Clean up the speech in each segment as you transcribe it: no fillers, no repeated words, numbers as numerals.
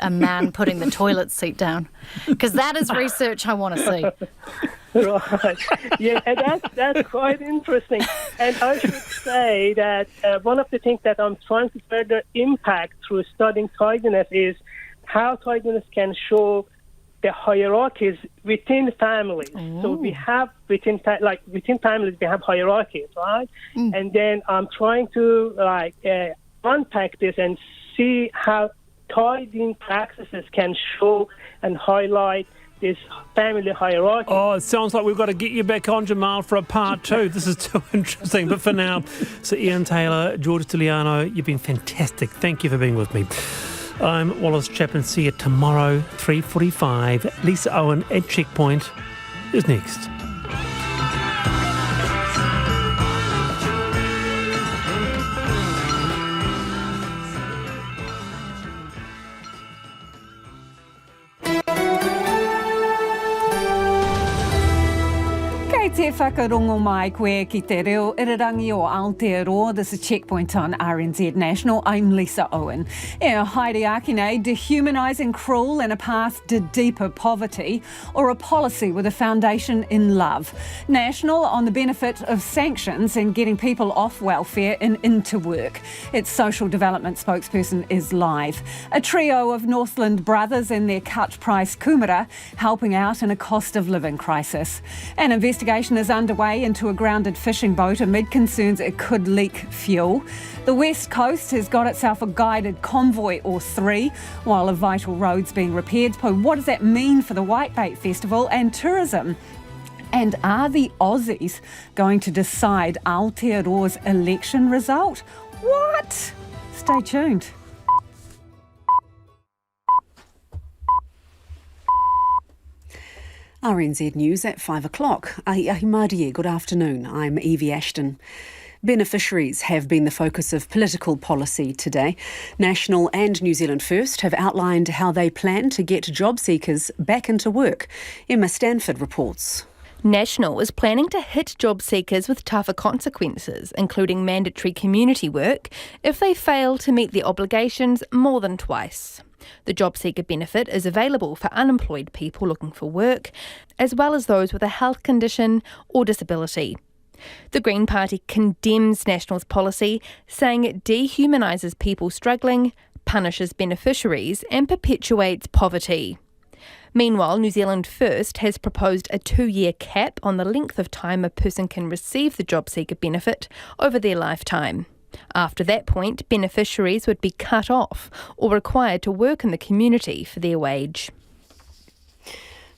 a man putting the toilet seat down? Because that is research I want to see. Right. Yeah, and that's quite interesting. And I should say that one of the things that I'm trying to further impact through studying tidiness is how tidiness can show the hierarchies within families. Ooh. So we have within families we have hierarchies, right? And then I'm trying to unpack this and see how tidying practices can show and highlight this family hierarchy. Oh, it sounds like we've got to get you back on, Jamal, for a part 2. This is too interesting. But for now, so Ian Taylor, George Tiliano, you've been fantastic. Thank you for being with me. I'm Wallace Chapman. See you tomorrow, 3:45. Lisa Owen at Checkpoint is next. Te whakarongo mai koe ki te reo irirangi o Aotearoa. This is Checkpoint on RNZ National. I'm Lisa Owen. Haere Akine, dehumanising, cruel and a path to deeper poverty, or a policy with a foundation in love. National on the benefit of sanctions and getting people off welfare and into work. Its social development spokesperson is live. A trio of Northland brothers and their cut price Kumara helping out in a cost of living crisis. An investigation is underway into a grounded fishing boat amid concerns it could leak fuel. The West Coast has got itself a guided convoy or 3 while a vital road's being repaired. But what does that mean for the Whitebait Festival and tourism? And are the Aussies going to decide Aotearoa's election result? What? Stay tuned. RNZ News at 5 o'clock. Ahi good afternoon. I'm Evie Ashton. Beneficiaries have been the focus of political policy today. National and New Zealand First have outlined how they plan to get job seekers back into work. Emma Stanford reports. National is planning to hit job seekers with tougher consequences, including mandatory community work, if they fail to meet their obligations more than twice. The job seeker benefit is available for unemployed people looking for work, as well as those with a health condition or disability. The Green Party condemns National's policy, saying it dehumanises people struggling, punishes beneficiaries and perpetuates poverty. Meanwhile, New Zealand First has proposed a 2-year cap on the length of time a person can receive the job seeker benefit over their lifetime. After that point, beneficiaries would be cut off or required to work in the community for their wage.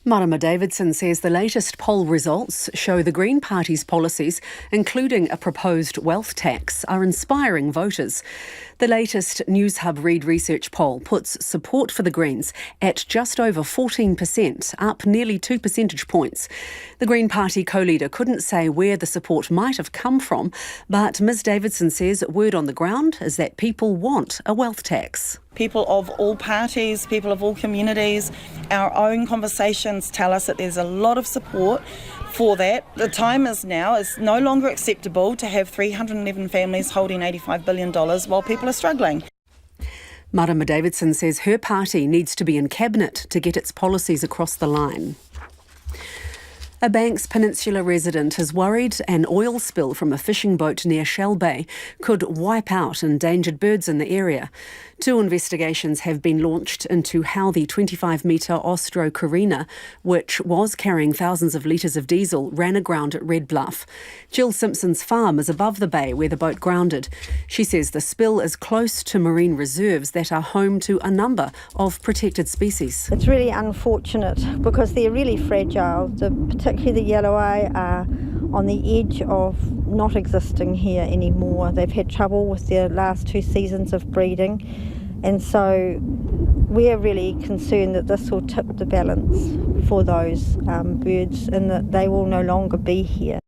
Marama Davidson says the latest poll results show the Green Party's policies, including a proposed wealth tax, are inspiring voters. The latest News Hub Reid research poll puts support for the Greens at just over 14%, up nearly 2 percentage points. The Green Party co-leader couldn't say where the support might have come from, but Ms Davidson says word on the ground is that people want a wealth tax. People of all parties, people of all communities, our own conversations tell us that there's a lot of support for that. The time is now. It's no longer acceptable to have 311 families holding $85 billion while people are struggling. Marama Davidson says her party needs to be in cabinet to get its policies across the line. A Banks Peninsula resident is worried an oil spill from a fishing boat near Shell Bay could wipe out endangered birds in the area. 2 investigations have been launched into how the 25-metre Ostro Carina, which was carrying thousands of litres of diesel, ran aground at Red Bluff. Jill Simpson's farm is above the bay where the boat grounded. She says the spill is close to marine reserves that are home to a number of protected species. It's really unfortunate because they're really fragile. Particularly the yellow eye are on the edge of not existing here anymore. They've had trouble with their last 2 seasons of breeding, and so we're really concerned that this will tip the balance for those birds and that they will no longer be here.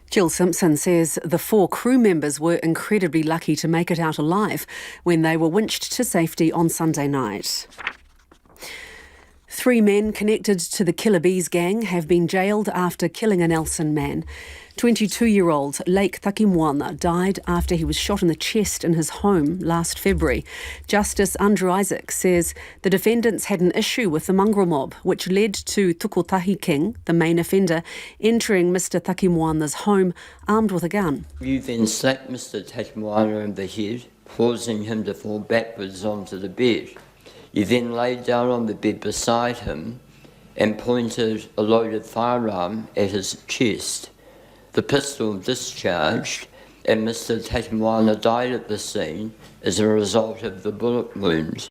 Jill Simpson says the 4 crew members were incredibly lucky to make it out alive when they were winched to safety on Sunday night. 3 men connected to the Killer Bees gang have been jailed after killing a Nelson man. 22-year-old Lake Takimoana died after he was shot in the chest in his home last February. Justice Andrew Isaac says the defendants had an issue with the mongrel mob, which led to Tukotahi King, the main offender, entering Mr Takimoana's home armed with a gun. You then slapped Mr Takimoana in the head, causing him to fall backwards onto the bed. You then laid down on the bed beside him and pointed a loaded firearm at his chest. The pistol discharged and Mr Takimoana died at the scene as a result of the bullet wound.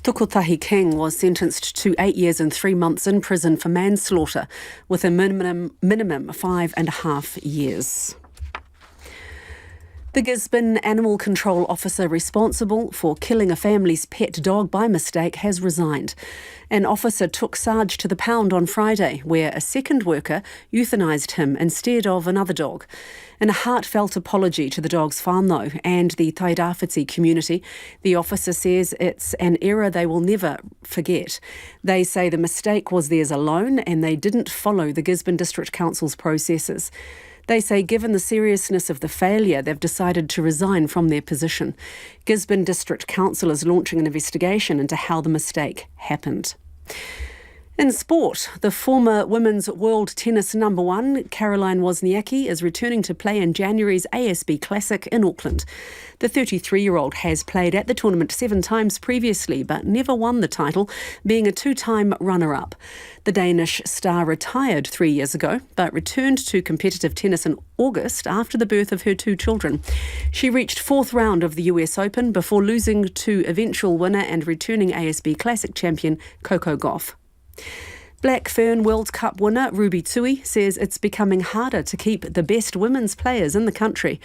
Tukotahi King was sentenced to 8 years and 3 months in prison for manslaughter, with a minimum 5.5 years. The Gisborne animal control officer responsible for killing a family's pet dog by mistake has resigned. An officer took Sarge to the pound on Friday, where a second worker euthanised him instead of another dog. In a heartfelt apology to the dog's whānau and the Tairāwhiti community, the officer says it's an error they will never forget. They say the mistake was theirs alone and they didn't follow the Gisborne District Council's processes. They say given the seriousness of the failure, they've decided to resign from their position. Gisborne District Council is launching an investigation into how the mistake happened. In sport, the former women's world tennis number one, Caroline Wozniacki, is returning to play in January's ASB Classic in Auckland. The 33-year-old has played at the tournament 7 times previously, but never won the title, being a 2-time runner-up. The Danish star retired 3 years ago, but returned to competitive tennis in August after the birth of her 2 children. She reached 4th round of the US Open before losing to eventual winner and returning ASB Classic champion Coco Gauff. Black Fern World Cup winner Ruby Tui says it's becoming harder to keep the best women's players in the country.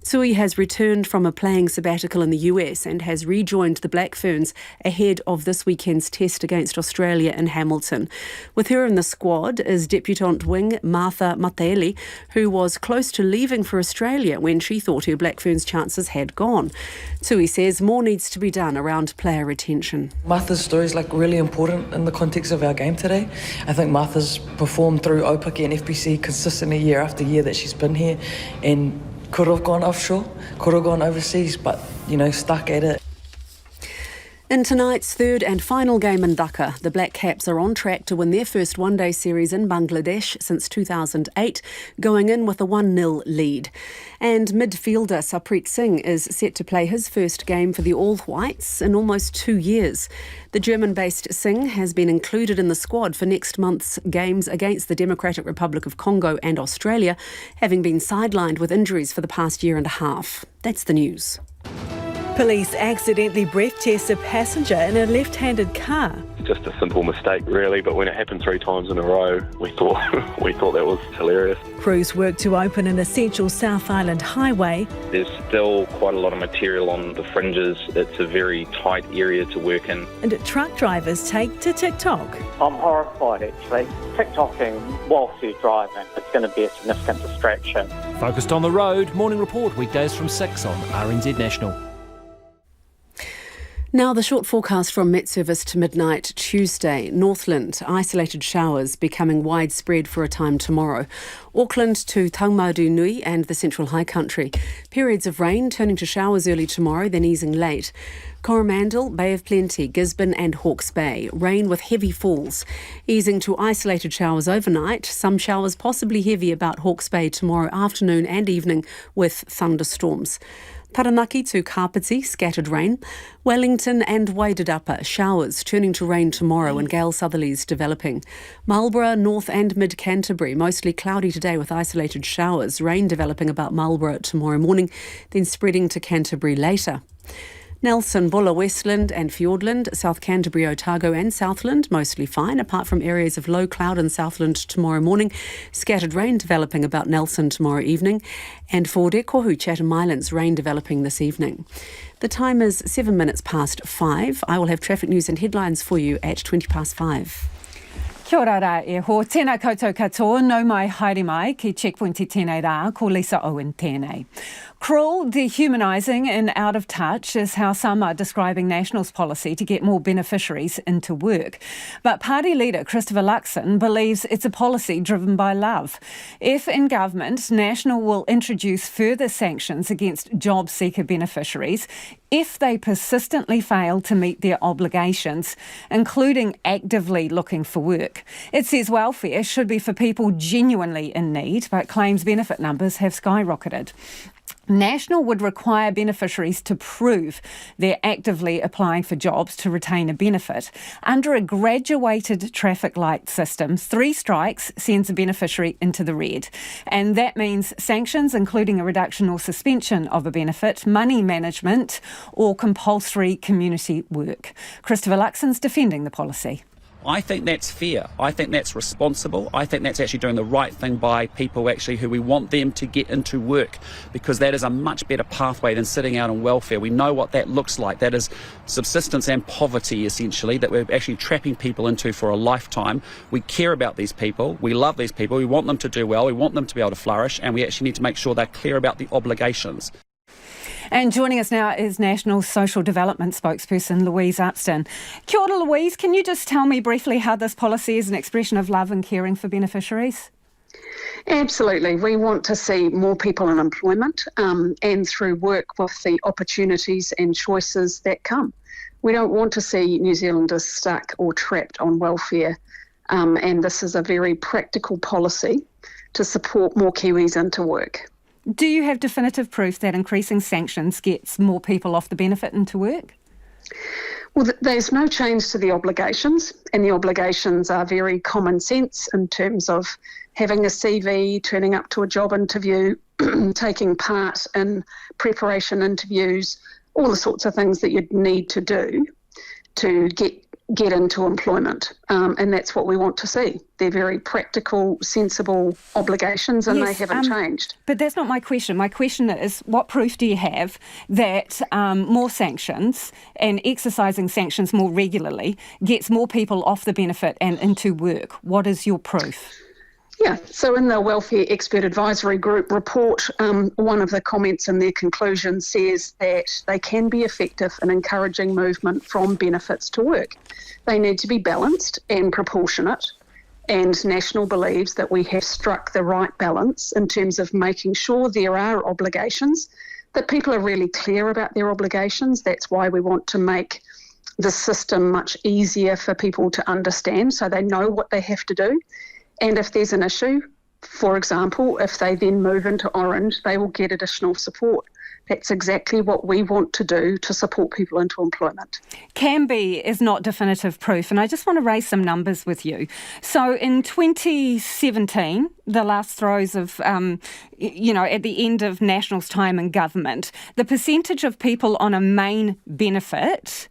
Tui has returned from a playing sabbatical in the US and has rejoined the Black Ferns ahead of this weekend's test against Australia in Hamilton. With her in the squad is debutante wing Martha Mataeli, who was close to leaving for Australia when she thought her Black Ferns chances had gone. Tui says more needs to be done around player retention. Martha's story is really important in the context of our game today. I think Martha's performed through Opaki and FBC consistently year after year that she's been here, and could have gone offshore, could have gone overseas, but, stuck at it. In tonight's third and final game in Dhaka, the Black Caps are on track to win their first one-day series in Bangladesh since 2008, going in with a 1-0 lead. And midfielder Sarpreet Singh is set to play his first game for the All Whites in almost 2 years. The German-based Singh has been included in the squad for next month's games against the Democratic Republic of Congo and Australia, having been sidelined with injuries for the past year and a half. That's the news. Police accidentally breath test a passenger in a left-handed car. Just a simple mistake, really, but when it happened 3 times in a row, we thought that was hilarious. Crews work to open an essential South Island highway. There's still quite a lot of material on the fringes. It's a very tight area to work in. And truck drivers take to TikTok. I'm horrified, actually. TikToking whilst you're driving, it's going to be a significant distraction. Focused on the road, Morning Report, weekdays from 6 on RNZ National. Now the short forecast from Met Service to midnight Tuesday. Northland, isolated showers becoming widespread for a time tomorrow. Auckland to Taumaudu and the Central High Country. Periods of rain turning to showers early tomorrow, then easing late. Coromandel, Bay of Plenty, Gisborne and Hawke's Bay. Rain with heavy falls. Easing to isolated showers overnight. Some showers possibly heavy about Hawke's Bay tomorrow afternoon and evening with thunderstorms. Taranaki to Kapiti, scattered rain. Wellington and Wairarapa, showers turning to rain tomorrow and gale southerlies developing. Marlborough, North and Mid Canterbury, mostly cloudy today with isolated showers. Rain developing about Marlborough tomorrow morning, then spreading to Canterbury later. Nelson, Bulla, Westland and Fiordland, South Canterbury, Otago and Southland, mostly fine, apart from areas of low cloud in Southland tomorrow morning. Scattered rain developing about Nelson tomorrow evening. And for Dekohu, Chatham Islands, rain developing this evening. The time is 7 minutes past 5. I will have traffic news and headlines for you at 20 past 5. Kia ora rā e ho, tēnā koutou katoa, nau mai haere mai ki Checkpoint i tēnei rā, ko Lisa Owen tēnei. Cruel, dehumanising and out of touch is how some are describing National's policy to get more beneficiaries into work. But party leader Christopher Luxon believes it's a policy driven by love. If in government, National will introduce further sanctions against job seeker beneficiaries if they persistently fail to meet their obligations, including actively looking for work. It says welfare should be for people genuinely in need, but claims benefit numbers have skyrocketed. National would require beneficiaries to prove they're actively applying for jobs to retain a benefit. Under a graduated traffic light system, 3 strikes sends a beneficiary into the red. And that means sanctions, including a reduction or suspension of a benefit, money management or compulsory community work. Christopher Luxon's defending the policy. I think that's fair. I think that's responsible. I think that's actually doing the right thing by people actually who we want them to get into work, because that is a much better pathway than sitting out on welfare. We know what that looks like. That is subsistence and poverty, essentially, that we're actually trapping people into for a lifetime. We care about these people. We love these people. We want them to do well. We want them to be able to flourish, and we actually need to make sure they're clear about the obligations. And joining us now is National Social Development spokesperson Louise Upston. Kia ora, Louise. Can you just tell me briefly how this policy is an expression of love and caring for beneficiaries? Absolutely. We want to see more people in employment and through work with the opportunities and choices that come. We don't want to see New Zealanders stuck or trapped on welfare, and this is a very practical policy to support more Kiwis into work. Do you have definitive proof that increasing sanctions gets more people off the benefit into work? Well, there's no change to the obligations, and the obligations are very common sense in terms of having a CV, turning up to a job interview, taking part in preparation interviews, all the sorts of things that you'd need to do to get into employment, and that's what we want to see. They're very practical, sensible obligations, and they haven't changed. But that's not my question. My question is, what proof do you have that more sanctions and exercising sanctions more regularly gets more people off the benefit and into work? What is your proof? Yeah, so in the Welfare Expert Advisory Group report, one of the comments in their conclusion says that they can be effective in encouraging movement from benefits to work. They need to be balanced and proportionate, and National believes that we have struck the right balance in terms of making sure there are obligations, that people are really clear about their obligations. That's why we want to make the system much easier for people to understand so they know what they have to do. And if there's an issue, for example, if they then move into orange, they will get additional support. That's exactly what we want to do to support people into employment. Can be is not definitive proof, and I just want to raise some numbers with you. So in 2017, the last throes of, at the end of National's time in government, the percentage of people on a main benefit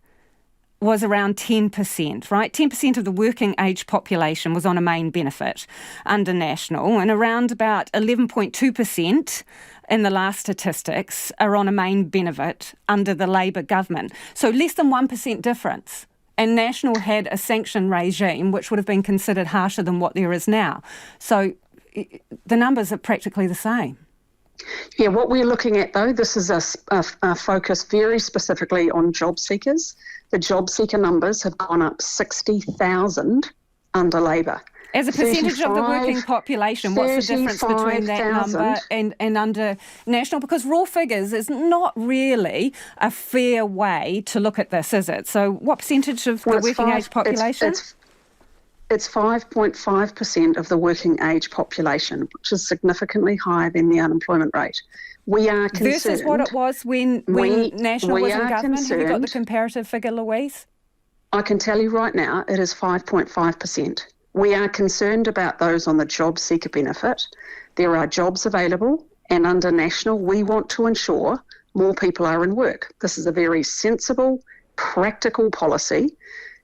was around 10%, right? 10% of the working age population was on a main benefit under National, and around about 11.2% in the last statistics are on a main benefit under the Labour government. So less than 1% difference. And National had a sanction regime which would have been considered harsher than what there is now. So the numbers are practically the same. Yeah, what we're looking at, though, this is a focus very specifically on job seekers. The job seeker numbers have gone up 60,000 under Labour. As a percentage of the working population, what's the difference between that number and under National? Because raw figures is not really a fair way to look at this, is it? So what percentage of the working age population? It's 5.5% of the working age population, which is significantly higher than the unemployment rate. We are concerned. Versus what it was when National was in government. Have you got the comparative figure, Louise? I can tell you right now, it is 5.5%. We are concerned about those on the job seeker benefit. There are jobs available, and under National, we want to ensure more people are in work. This is a very sensible, practical policy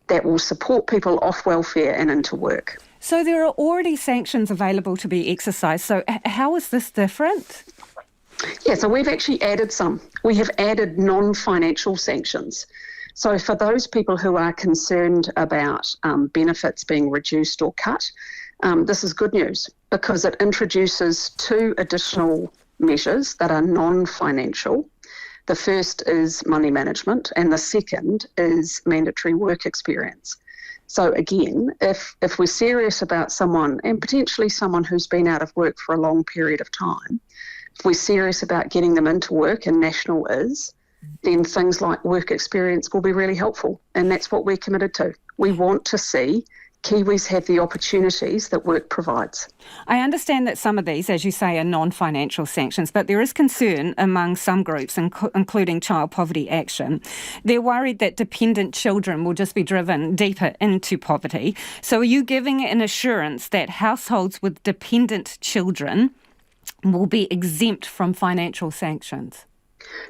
that will support people off welfare and into work. So there are already sanctions available to be exercised. So how is this different? Yeah, so we've actually added some. We have added non-financial sanctions. So for those people who are concerned about benefits being reduced or cut, this is good news because it introduces 2 additional measures that are non-financial. The first is money management, and the second is mandatory work experience. So again, if we're serious about someone, and potentially someone who's been out of work for a long period of time, if we're serious about getting them into work, and National is, then things like work experience will be really helpful, and that's what we're committed to. We want to see Kiwis have the opportunities that work provides. I understand that some of these, as you say, are non-financial sanctions, but there is concern among some groups, including Child Poverty Action. They're worried that dependent children will just be driven deeper into poverty. So are you giving an assurance that households with dependent children will be exempt from financial sanctions?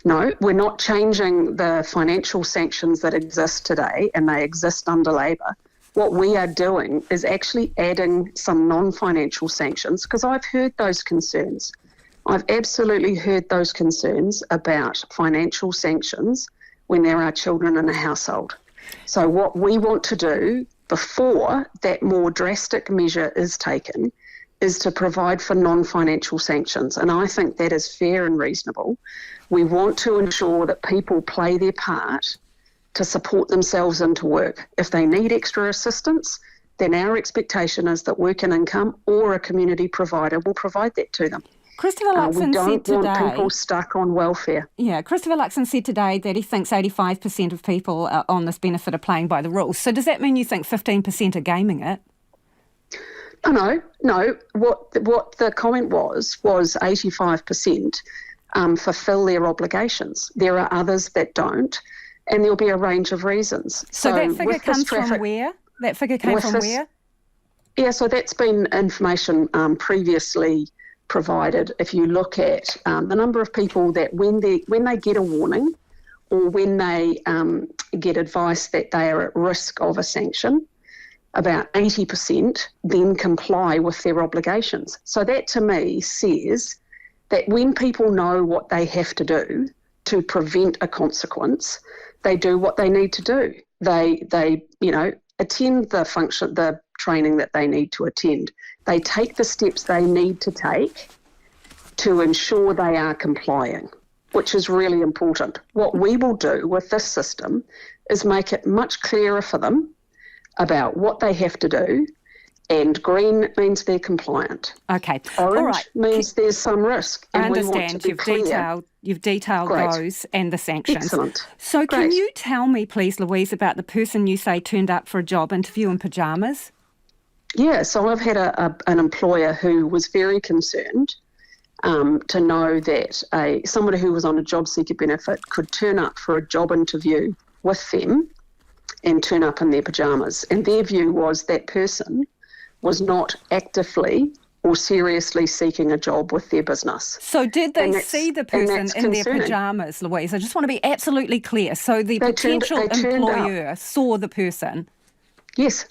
No, we're not changing the financial sanctions that exist today, and they exist under Labor. What we are doing is actually adding some non-financial sanctions, because I've heard those concerns. I've absolutely heard those concerns about financial sanctions when there are children in a household. So what we want to do before that more drastic measure is taken is to provide for non-financial sanctions, and I think that is fair and reasonable. We want to ensure that people play their part to support themselves into work. If they need extra assistance, then our expectation is that Work and Income or a community provider will provide that to them. Christopher Luxon said today... We don't want people stuck on welfare. Yeah, Christopher Luxon said today that he thinks 85% of people on this benefit are playing by the rules. So does that mean you think 15% are gaming it? No. What the comment was 85% fulfil their obligations. There are others that don't, and there'll be a range of reasons. So that figure comes from where? That figure came from where? Yeah, so that's been information previously provided. If you look at the number of people that when they get a warning or when they get advice that they are at risk of a sanction, about 80% then comply with their obligations. So that to me says that when people know what they have to do to prevent a consequence, they do what they need to do. They attend the training that they need to attend. They take the steps they need to take to ensure they are complying, which is really important. What we will do with this system is make it much clearer for them about what they have to do, and green means they're compliant. Okay. Orange all right. means there's some risk. I And understand. You've detailed Great. Those and the sanctions. Excellent. So Great. Can you tell me, please, Louise, about the person you say turned up for a job interview in pyjamas? Yeah, so I've had an employer who was very concerned to know that somebody who was on a job seeker benefit could turn up for a job interview with them and turn up in their pyjamas. And their view was that person was not actively or seriously seeking a job with their business. So did they see the person in their pyjamas, Louise? I just want to be absolutely clear. So the potential employer saw the person? Yes.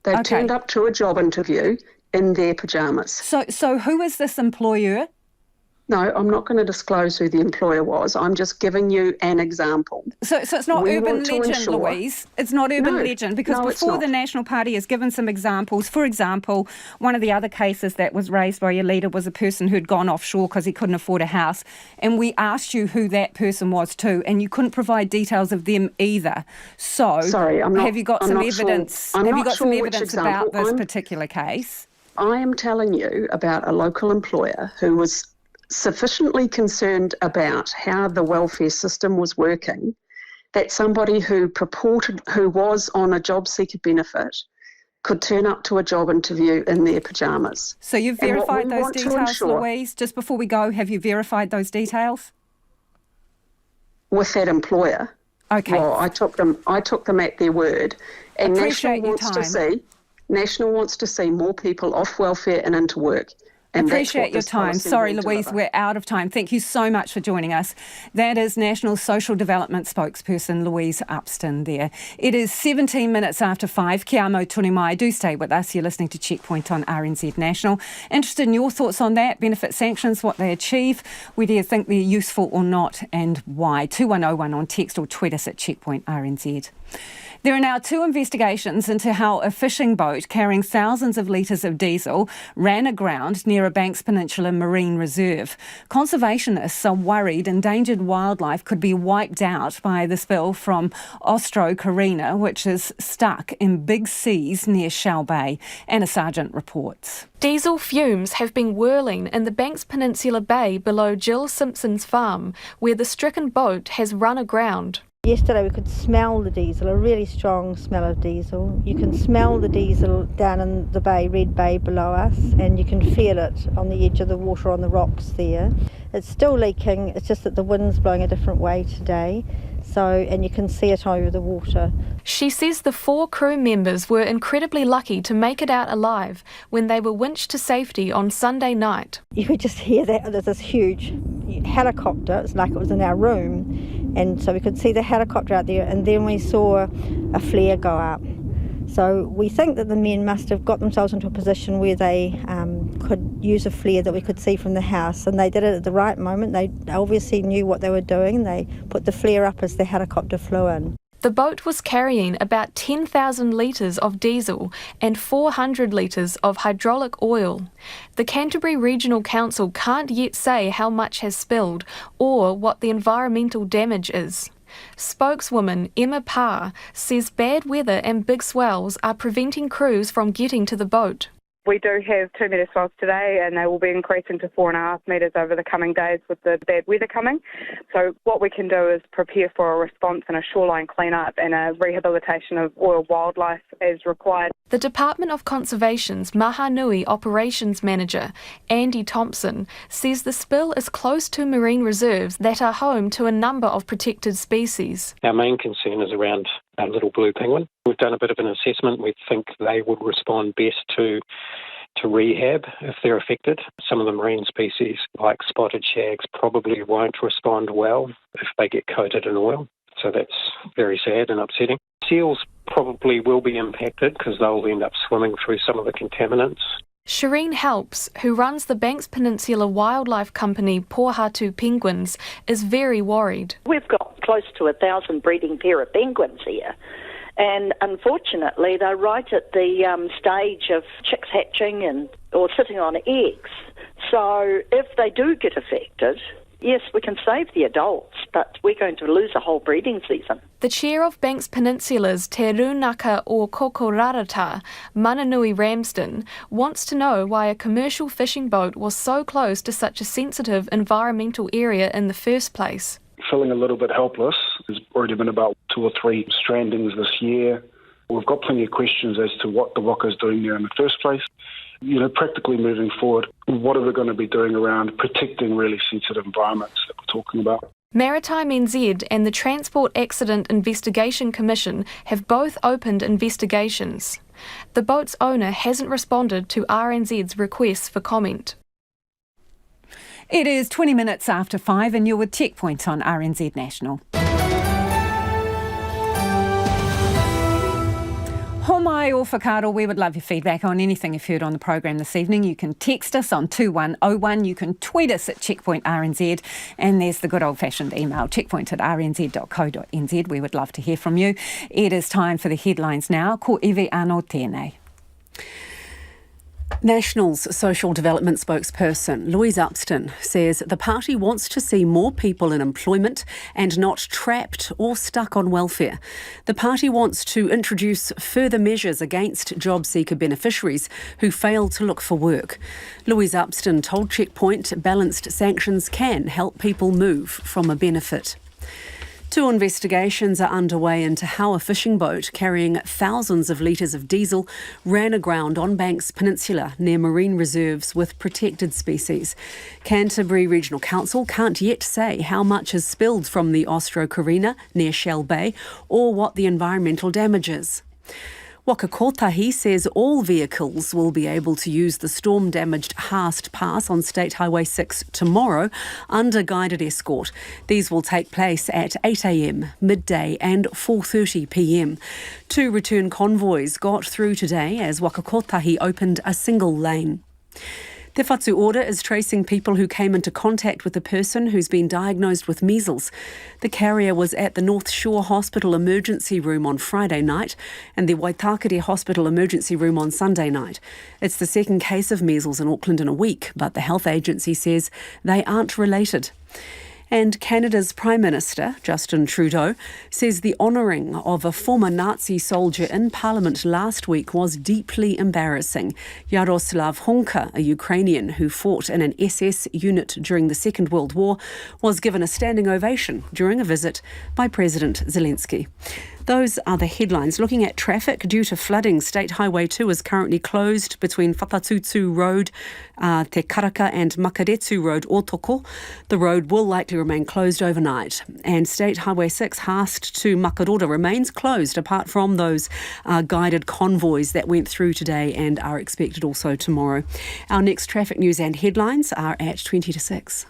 They turned up to a job interview in their pyjamas. So who is this employer? No, I'm not going to disclose who the employer was. I'm just giving you an example. So it's not urban legend, Louise. It's not urban legend, because before the National Party has given some examples. For example, one of the other cases that was raised by your leader was a person who'd gone offshore because he couldn't afford a house, and we asked you who that person was too, and you couldn't provide details of them either. So have you got some evidence? Have you got some evidence about this particular case? I am telling you about a local employer who was sufficiently concerned about how the welfare system was working that somebody who was on a job seeker benefit could turn up to a job interview in their pyjamas. So you've verified those details, Louise? Just before we go, have you verified those details? With that employer? Okay. Well, I took them at their word. And Appreciate National wants to see more people off welfare and into work. Appreciate your time. Sorry, Louise, we're out of time. Thank you so much for joining us. That is National Social Development spokesperson Louise Upston there. It is 17 minutes after 5. Kia amo tonu mai. Do stay with us. You're listening to Checkpoint on RNZ National. Interested in your thoughts on that, benefit sanctions, what they achieve, whether you think they're useful or not, and why. 2101 on text or tweet us at Checkpoint RNZ. There are now 2 investigations into how a fishing boat carrying thousands of litres of diesel ran aground near a Banks Peninsula Marine Reserve. Conservationists are worried endangered wildlife could be wiped out by the spill from Ostro Carina, which is stuck in big seas near Shell Bay. Anna Sargent reports. Diesel fumes have been whirling in the Banks Peninsula Bay below Jill Simpson's farm, where the stricken boat has run aground. Yesterday we could smell the diesel, a really strong smell of diesel. You can smell the diesel down in the bay, Red Bay below us, and you can feel it on the edge of the water on the rocks there. It's still leaking, it's just that the wind's blowing a different way today, and you can see it over the water. She says the 4 crew members were incredibly lucky to make it out alive when they were winched to safety on Sunday night. You could just hear that there's this huge helicopter, it's like it was in our room, and so we could see the helicopter out there, and then we saw a flare go up. So we think that the men must have got themselves into a position where they could use a flare that we could see from the house, and they did it at the right moment. They obviously knew what they were doing. They put the flare up as the helicopter flew in. The boat was carrying about 10,000 litres of diesel and 400 litres of hydraulic oil. The Canterbury Regional Council can't yet say how much has spilled or what the environmental damage is. Spokeswoman Emma Parr says bad weather and big swells are preventing crews from getting to the boat. We do have 2 metre swells today, and they will be increasing to 4.5 metres over the coming days with the bad weather coming. So what we can do is prepare for a response and a shoreline clean-up and a rehabilitation of oil wildlife as required. The Department of Conservation's Mahanui Operations Manager, Andy Thompson, says the spill is close to marine reserves that are home to a number of protected species. Our main concern is around little blue penguin. We've done a bit of an assessment. We think they would respond best to rehab if they're affected. Some of the marine species, like spotted shags, probably won't respond well if they get coated in oil. So that's very sad and upsetting. Seals probably will be impacted because they'll end up swimming through some of the contaminants. Shireen Helps, who runs the Banks Peninsula Wildlife Company Pohatu Penguins, is very worried. We've got close to 1,000 breeding pair of penguins here, and unfortunately they're right at the stage of chicks hatching or sitting on eggs. So if they do get affected, yes, we can save the adults, but we're going to lose a whole breeding season. The chair of Banks Peninsula's Te Runaka o Kokorarata, Mananui Ramsden, wants to know why a commercial fishing boat was so close to such a sensitive environmental area in the first place. Feeling a little bit helpless. There's already been about 2 or 3 strandings this year. We've got plenty of questions as to what the Waka's doing there in the first place. Practically moving forward, what are they going to be doing around protecting really sensitive environments that we're talking about? Maritime NZ and the Transport Accident Investigation Commission have both opened investigations. The boat's owner hasn't responded to RNZ's requests for comment. It is 20 minutes after 5 and you're with Checkpoint on RNZ National. Homai or whakaaro, we would love your feedback on anything you've heard on the program this evening. You can text us on 2101, you can tweet us at Checkpoint RNZ, and there's the good old-fashioned email, checkpoint@rnz.co.nz. We would love to hear from you. It is time for the headlines now. Ko iwi anō tēnei. National's social development spokesperson, Louise Upston, says the party wants to see more people in employment and not trapped or stuck on welfare. The party wants to introduce further measures against job seeker beneficiaries who fail to look for work. Louise Upston told Checkpoint balanced sanctions can help people move from a benefit. 2 investigations are underway into how a fishing boat carrying thousands of litres of diesel ran aground on Banks Peninsula near marine reserves with protected species. Canterbury Regional Council can't yet say how much has spilled from the Ostro Carina near Shell Bay or what the environmental damage is. Waka Kotahi says all vehicles will be able to use the storm-damaged Haast Pass on State Highway 6 tomorrow under guided escort. These will take place at 8 a.m, midday and 4:30 p.m. 2 return convoys got through today as Waka Kotahi opened a single lane. Te whatu order is tracing people who came into contact with a person who's been diagnosed with measles. The carrier was at the North Shore Hospital emergency room on Friday night and the Waitakere Hospital emergency room on Sunday night. It's the second case of measles in Auckland in a week, but the health agency says they aren't related. And Canada's Prime Minister, Justin Trudeau, says the honouring of a former Nazi soldier in Parliament last week was deeply embarrassing. Yaroslav Honka, a Ukrainian who fought in an SS unit during the Second World War, was given a standing ovation during a visit by President Zelensky. Those are the headlines. Looking at traffic, due to flooding, State Highway 2 is currently closed between Whakatutu Road, Te Karaka and Makaretsu Road, Otoko. The road will likely remain closed overnight. And State Highway 6, Haast to Makaroda, remains closed apart from those guided convoys that went through today and are expected also tomorrow. Our next traffic news and headlines are at 20 to 6.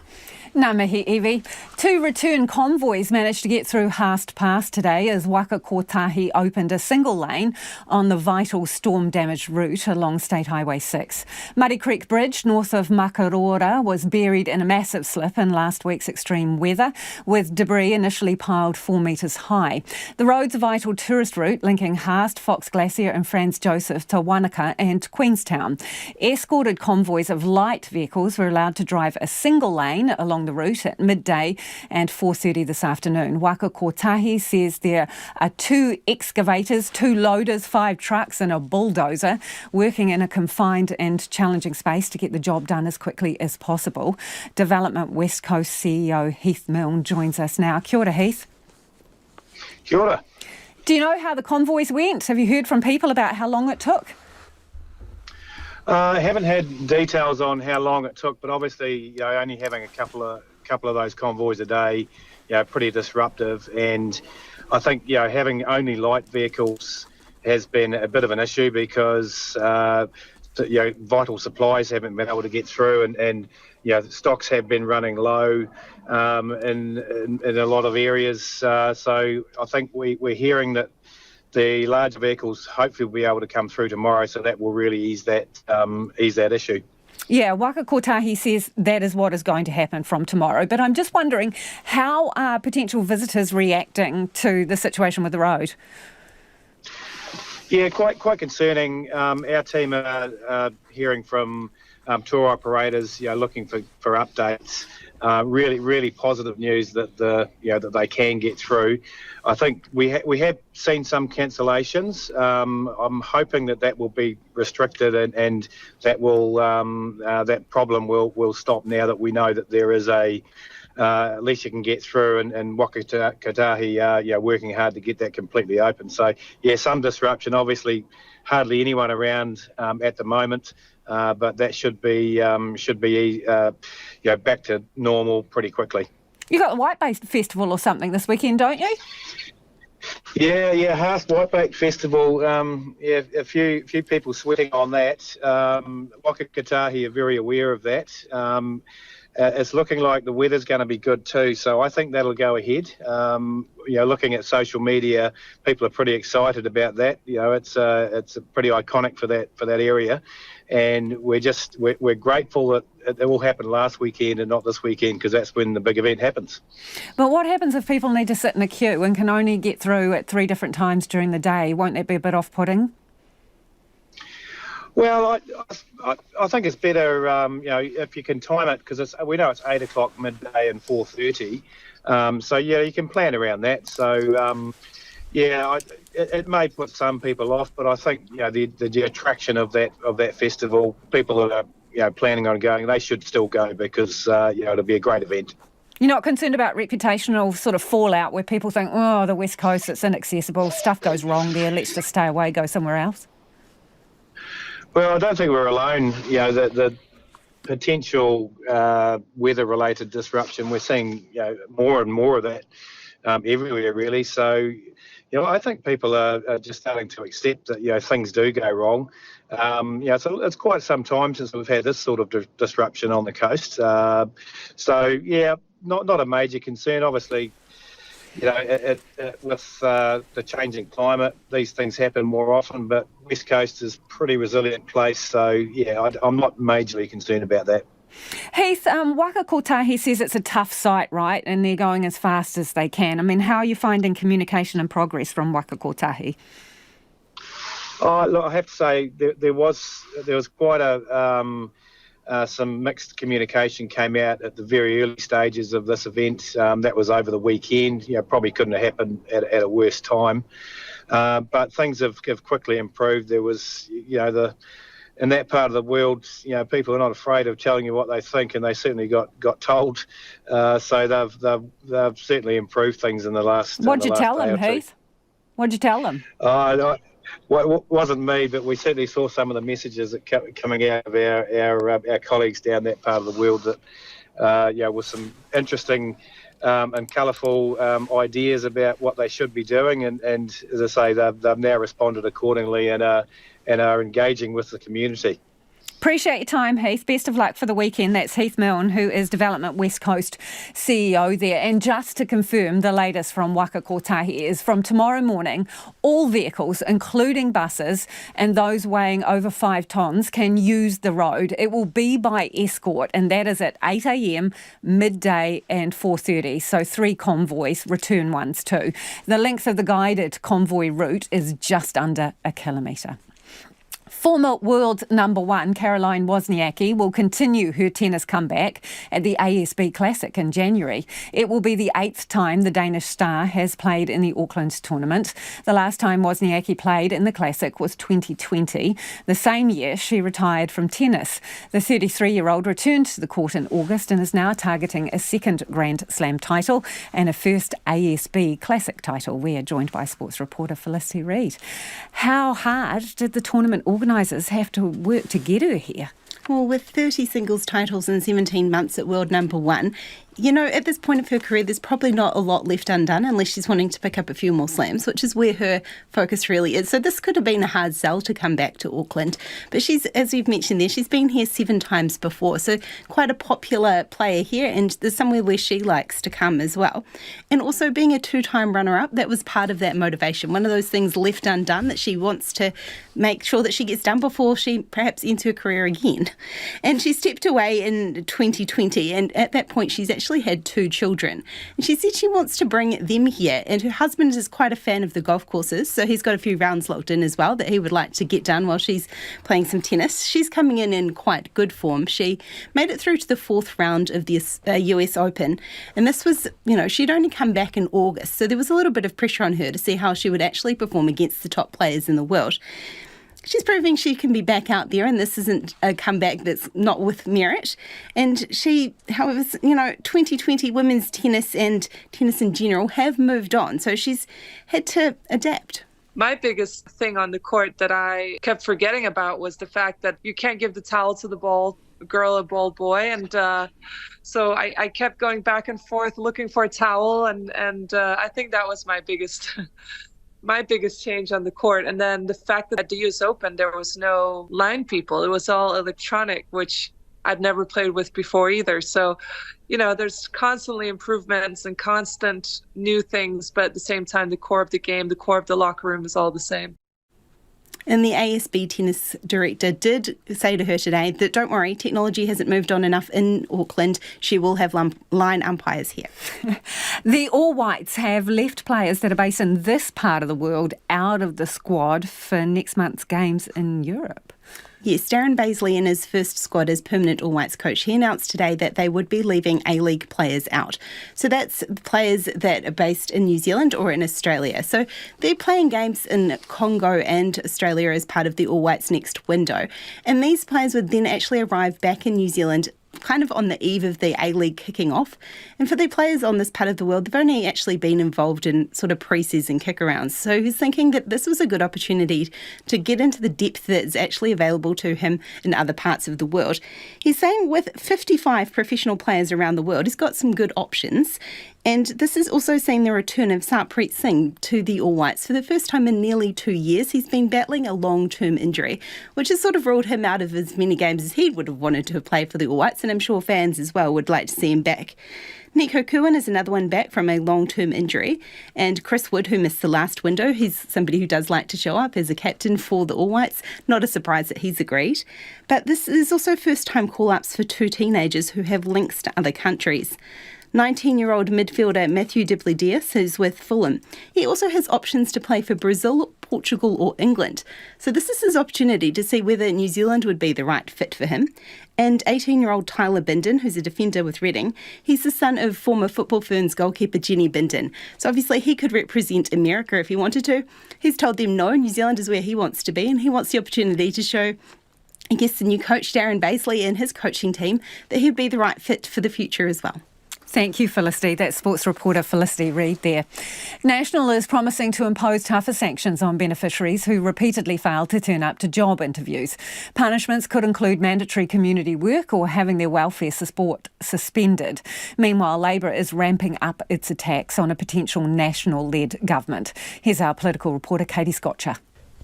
Ngā mihi, Evie. 2 return convoys managed to get through Haast Pass today as Waka Kotahi opened a single lane on the vital storm-damaged route along State Highway 6. Muddy Creek Bridge north of Makaroa was buried in a massive slip in last week's extreme weather, with debris initially piled 4 metres high. The road's a vital tourist route linking Haast, Fox Glacier and Franz Joseph to Wanaka and Queenstown. Escorted convoys of light vehicles were allowed to drive a single lane along the route at midday and 4:30 this afternoon. Waka Kotahi says there are 2 excavators, 2 loaders, 5 trucks and a bulldozer working in a confined and challenging space to get the job done as quickly as possible. Development West Coast CEO Heath Milne joins us now. Kia ora, Heath. Kia ora. Do you know how the convoys went? Have you heard from people about how long it took? I haven't had details on how long it took, but obviously, only having a couple of those convoys a day, pretty disruptive. And I think, having only light vehicles has been a bit of an issue because, vital supplies haven't been able to get through, and stocks have been running low in a lot of areas. So I think we're hearing that the larger vehicles hopefully will be able to come through tomorrow, so that will really ease that issue. Yeah, Waka Kotahi says that is what is going to happen from tomorrow. But I'm just wondering, how are potential visitors reacting to the situation with the road? Yeah, quite concerning. Our team are hearing from tour operators, looking for updates. Really positive news that that they can get through. I think we have seen some cancellations. I'm hoping that will be restricted and that will that problem will stop now that we know that there is at least you can get through, and Waka Kotahi working hard to get that completely open. So some disruption. Obviously, hardly anyone around at the moment. But that should be back to normal pretty quickly. You got the Whitebait Festival or something this weekend, don't you? Yeah, Haast Whitebait Festival. A few people sweating on that. Waka Kotahi are very aware of that. It's looking like the weather's going to be good too, so I think that'll go ahead. Looking at social media, people are pretty excited about that. It's pretty iconic for that area, and we're grateful that it all happened last weekend and not this weekend, because that's when the big event happens. But what happens if people need to sit in a queue and can only get through at 3 different times during the day? Won't that be a bit off-putting? Well, I think it's better, if you can time it, because we know it's 8 o'clock midday and 4:30. So you can plan around that. So it may put some people off, but I think the attraction of that festival, people that are planning on going, they should still go, because it'll be a great event. You're not concerned about reputational sort of fallout where people think, oh, the West Coast, it's inaccessible, stuff goes wrong there, let's just stay away, go somewhere else? Well, I don't think we're alone. The potential weather-related disruption, we're seeing more and more of that everywhere, really. So, I think people are just starting to accept that things do go wrong. So it's quite some time since we've had this sort of disruption on the coast. Not a major concern. Obviously, With the changing climate, these things happen more often, but West Coast is a pretty resilient place, so I'm not majorly concerned about that. Heath, Waka Kotahi says it's a tough site, right, and they're going as fast as they can. I mean, how are you finding communication and progress from Waka Kotahi? Oh, look, I have to say there was quite some mixed communication came out at the very early stages of this event. That was over the weekend. Probably couldn't have happened at a worse time. But things have quickly improved. There was, in that part of the world, people are not afraid of telling you what they think, and they certainly got told. So they've certainly improved things in the last. What'd you tell them, Heath? What'd you tell them? Well, it wasn't me, but we certainly saw some of the messages that coming out of our colleagues down that part of the world that, with some interesting and colourful ideas about what they should be doing, and as I say, they've now responded accordingly and are engaging with the community. Appreciate your time, Heath. Best of luck for the weekend. That's Heath Milne, who is Development West Coast CEO there. And just to confirm, the latest from Waka Kotahi is from tomorrow morning, all vehicles, including buses and those weighing over 5 tonnes, can use the road. It will be by escort, and that is at 8 a.m, midday and 4:30. So 3 convoys, return ones too. The length of the guided convoy route is just under 1 kilometre. Former world number 1, Caroline Wozniacki, will continue her tennis comeback at the ASB Classic in January. It will be the 8th time the Danish star has played in the Auckland tournament. The last time Wozniacki played in the Classic was 2020. The same year, she retired from tennis. The 33-year-old returned to the court in August and is now targeting a second Grand Slam title and a first ASB Classic title. We are joined by sports reporter Felicity Reid. How hard did the tournament organisers have to work to get her here? Well, with 30 singles titles in 17 months at world number 1, at this point of her career, there's probably not a lot left undone unless she's wanting to pick up a few more slams, which is where her focus really is. So this could have been a hard sell to come back to Auckland. But she's, as we've mentioned there, she's been here 7 times before. So quite a popular player here, and there's somewhere where she likes to come as well. And also being a 2-time runner-up, that was part of that motivation. One of those things left undone that she wants to make sure that she gets done before she perhaps ends her career again. And she stepped away in 2020, and at that point she's actually had 2 children. And she said she wants to bring them here, and her husband is quite a fan of the golf courses, so he's got a few rounds locked in as well that he would like to get done while she's playing some tennis. She's coming in quite good form. She made it through to the 4th round of the US Open, and this was, she'd only come back in August, so there was a little bit of pressure on her to see how she would actually perform against the top players in the world. She's proving she can be back out there, and this isn't a comeback that's not with merit. And she, however, 2020 women's tennis and tennis in general have moved on, so she's had to adapt. My biggest thing on the court that I kept forgetting about was the fact that you can't give the towel to the ball girl, a bald boy, and so I kept going back and forth looking for a towel, and I think that was my biggest change on the court. And then the fact that at the US Open there was no line people, it was all electronic, which I'd never played with before either. So there's constantly improvements and constant new things, but at the same time the core of the game, the core of the locker room is all the same. And the ASB tennis director did say to her today that don't worry, technology hasn't moved on enough in Auckland. She will have line umpires here. The All Whites have left players that are based in this part of the world out of the squad for next month's games in Europe. Yes, Darren Baisley in his first squad as permanent All Whites coach, he announced today that they would be leaving A-League players out. So that's players that are based in New Zealand or in Australia. So they're playing games in Congo and Australia as part of the All Whites next window. And these players would then actually arrive back in New Zealand kind of on the eve of the A-League kicking off. And for the players on this part of the world, they've only actually been involved in sort of pre-season kick-arounds. So he's thinking that this was a good opportunity to get into the depth that's actually available to him in other parts of the world. He's saying with 55 professional players around the world, he's got some good options. And this has also seen the return of Sarpreet Singh to the All Whites. For the first time in nearly 2 years, he's been battling a long-term injury, which has sort of ruled him out of as many games as he would have wanted to have played for the All Whites, and I'm sure fans as well would like to see him back. Nico Kuhn is another one back from a long-term injury, and Chris Wood, who missed the last window, he's somebody who does like to show up as a captain for the All Whites. Not a surprise that he's agreed. But this is also first-time call-ups for 2 teenagers who have links to other countries. 19-year-old midfielder Matthew Dibley-Dias is with Fulham. He also has options to play for Brazil, Portugal or England. So this is his opportunity to see whether New Zealand would be the right fit for him. And 18-year-old Tyler Bindon, who's a defender with Reading, he's the son of former Football Ferns goalkeeper Jenny Bindon. So obviously he could represent America if he wanted to. He's told them no, New Zealand is where he wants to be, and he wants the opportunity to show, I guess, the new coach Darren Baisley and his coaching team that he'd be the right fit for the future as well. Thank you, Felicity. That's sports reporter Felicity Reid there. National is promising to impose tougher sanctions on beneficiaries who repeatedly fail to turn up to job interviews. Punishments could include mandatory community work or having their welfare support suspended. Meanwhile, Labor is ramping up its attacks on a potential national-led government. Here's our political reporter Katie Scotcher.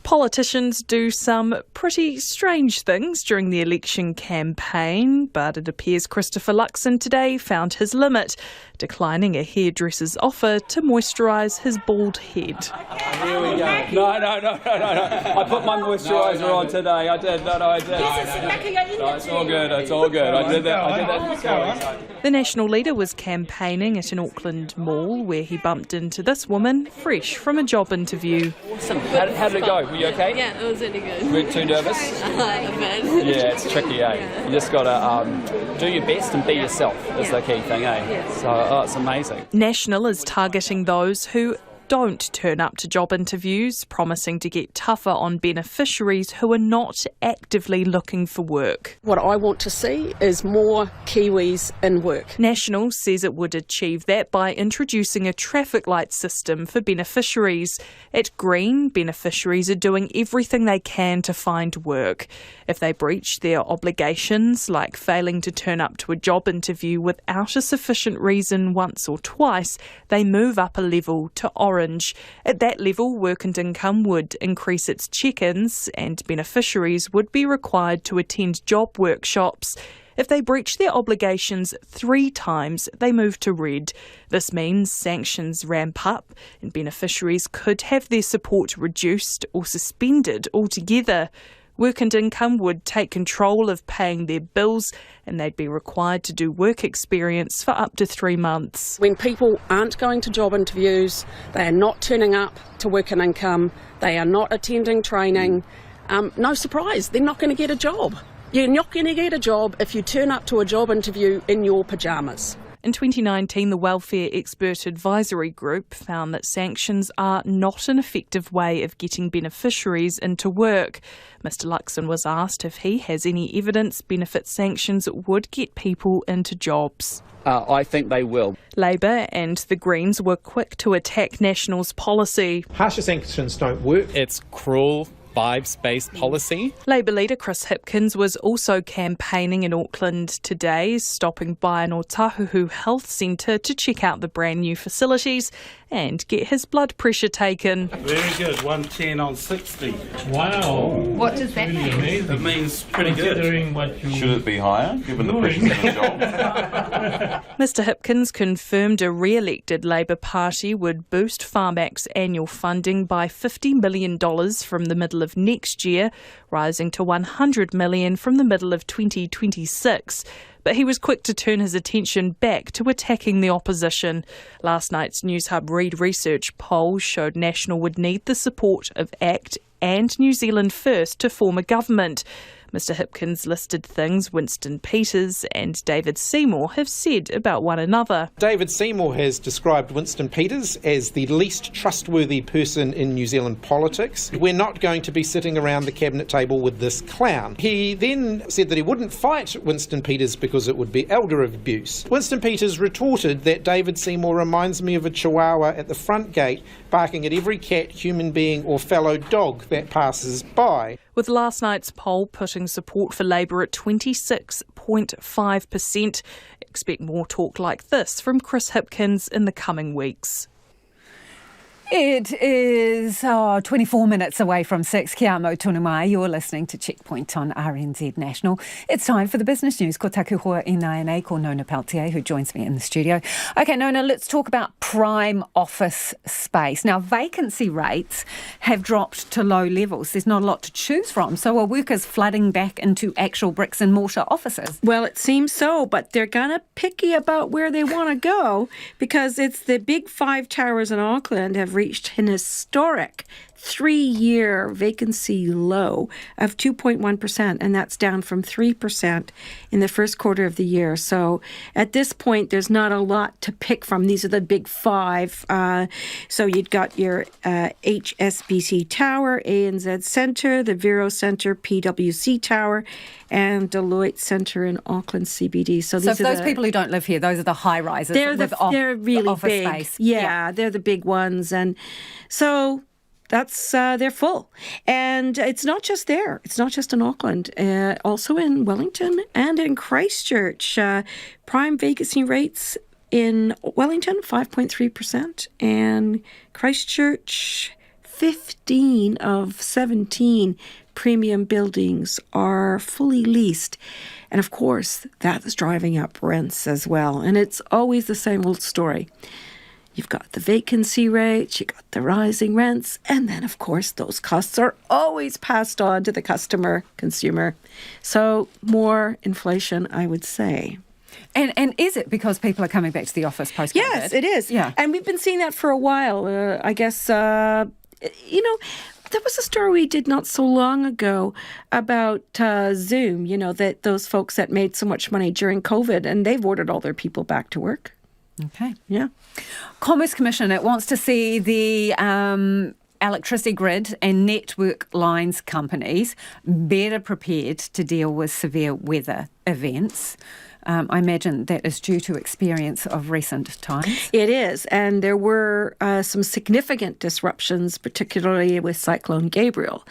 Politicians do some pretty strange things during the election campaign, but it appears Christopher Luxon today found his limit, declining a hairdresser's offer to moisturise his bald head. Here we go. No. I put my moisturiser on today. I did. I did. No, it's all good. I did that. The National leader was campaigning at an Auckland mall where he bumped into this woman, fresh from a job interview. Awesome. How did it go? Were you okay? Yeah, it was really good. Were you too nervous? A bit. Yeah, it's tricky, eh? Yeah. You just got to do your best and be yourself is the key thing, eh? Yeah. So it's amazing. National is targeting those who don't turn up to job interviews, promising to get tougher on beneficiaries who are not actively looking for work. What I want to see is more Kiwis in work. National says it would achieve that by introducing a traffic light system for beneficiaries. At Green, beneficiaries are doing everything they can to find work. If they breach their obligations, like failing to turn up to a job interview without a sufficient reason once or twice, they move up a level to orange. At that level, Work and Income would increase its check-ins and beneficiaries would be required to attend job workshops. If they breach their obligations 3 times, they move to red. This means sanctions ramp up and beneficiaries could have their support reduced or suspended altogether. Work and Income would take control of paying their bills and they'd be required to do work experience for up to 3 months. When people aren't going to job interviews, they are not turning up to Work and Income, they are not attending training, no surprise, they're not going to get a job. You're not going to get a job if you turn up to a job interview in your pyjamas. In 2019, the Welfare Expert Advisory Group found that sanctions are not an effective way of getting beneficiaries into work. Mr Luxon was asked if he has any evidence benefit sanctions would get people into jobs. I think they will. Labor and the Greens were quick to attack National's policy. Harsher sanctions don't work. It's cruel, vibes-based policy. Labor leader Chris Hipkins was also campaigning in Auckland today, stopping by an Otahuhu Health Centre to check out the brand new facilities and get his blood pressure taken. Very good, 110 on 60. Wow. What does that mean? It means pretty good. Should it be higher, given the pressures in the job? Mr Hipkins confirmed a re-elected Labor Party would boost Farmac's annual funding by $50 million from the middle of next year, rising to $100 million from the middle of 2026. But he was quick to turn his attention back to attacking the opposition. Last night's Newshub Reid Research poll showed National would need the support of ACT and New Zealand First to form a government. Mr Hipkins listed things Winston Peters and David Seymour have said about one another. David Seymour has described Winston Peters as the least trustworthy person in New Zealand politics. We're not going to be sitting around the cabinet table with this clown. He then said that he wouldn't fight Winston Peters because it would be elder abuse. Winston Peters retorted that David Seymour reminds me of a chihuahua at the front gate barking at every cat, human being or fellow dog that passes by. With last night's poll putting voting support for Labour at 26.5%. Expect more talk like this from Chris Hipkins in the coming weeks. It is 24 minutes away from 6. Kia amo tonu mai. You're listening to Checkpoint on RNZ National. It's time for the business news. Ko taku hoa I nai ko Nona Peltier, who joins me in the studio. Okay, Nona, let's talk about prime office space. Now, vacancy rates have dropped to low levels. There's not a lot to choose from. So are workers flooding back into actual bricks and mortar offices? Well, it seems so, but they're kind of picky about where they want to go because it's the big 5 towers in Auckland have reached an historic 3-year vacancy low of 2.1%, and that's down from 3% in the first quarter of the year. So at this point, there's not a lot to pick from. These are the big 5. So you've got your HSBC Tower, ANZ Centre, the Vero Centre, PwC Tower, and Deloitte Centre in Auckland CBD. So for those people who don't live here, those are the high rises. They're really office big. Space. Yeah, they're the big ones, and so that's they're full. And it's not just there. It's not just in Auckland. Also in Wellington and in Christchurch. Prime vacancy rates in Wellington, 5.3%. And Christchurch, 15 of 17 premium buildings are fully leased. And of course, that's driving up rents as well. And it's always the same old story. You've got the vacancy rates, you've got the rising rents, and then, of course, those costs are always passed on to the consumer. So more inflation, I would say. And is it because people are coming back to the office post-COVID? Yes, it is. Yeah. And we've been seeing that for a while. I guess, there was a story we did not so long ago about Zoom, that those folks that made so much money during COVID, and they've ordered all their people back to work. Okay. Yeah. Commerce Commission, it wants to see the electricity grid and network lines companies better prepared to deal with severe weather events. I imagine that is due to experience of recent times. It is, and there were some significant disruptions, particularly with Cyclone Gabriel.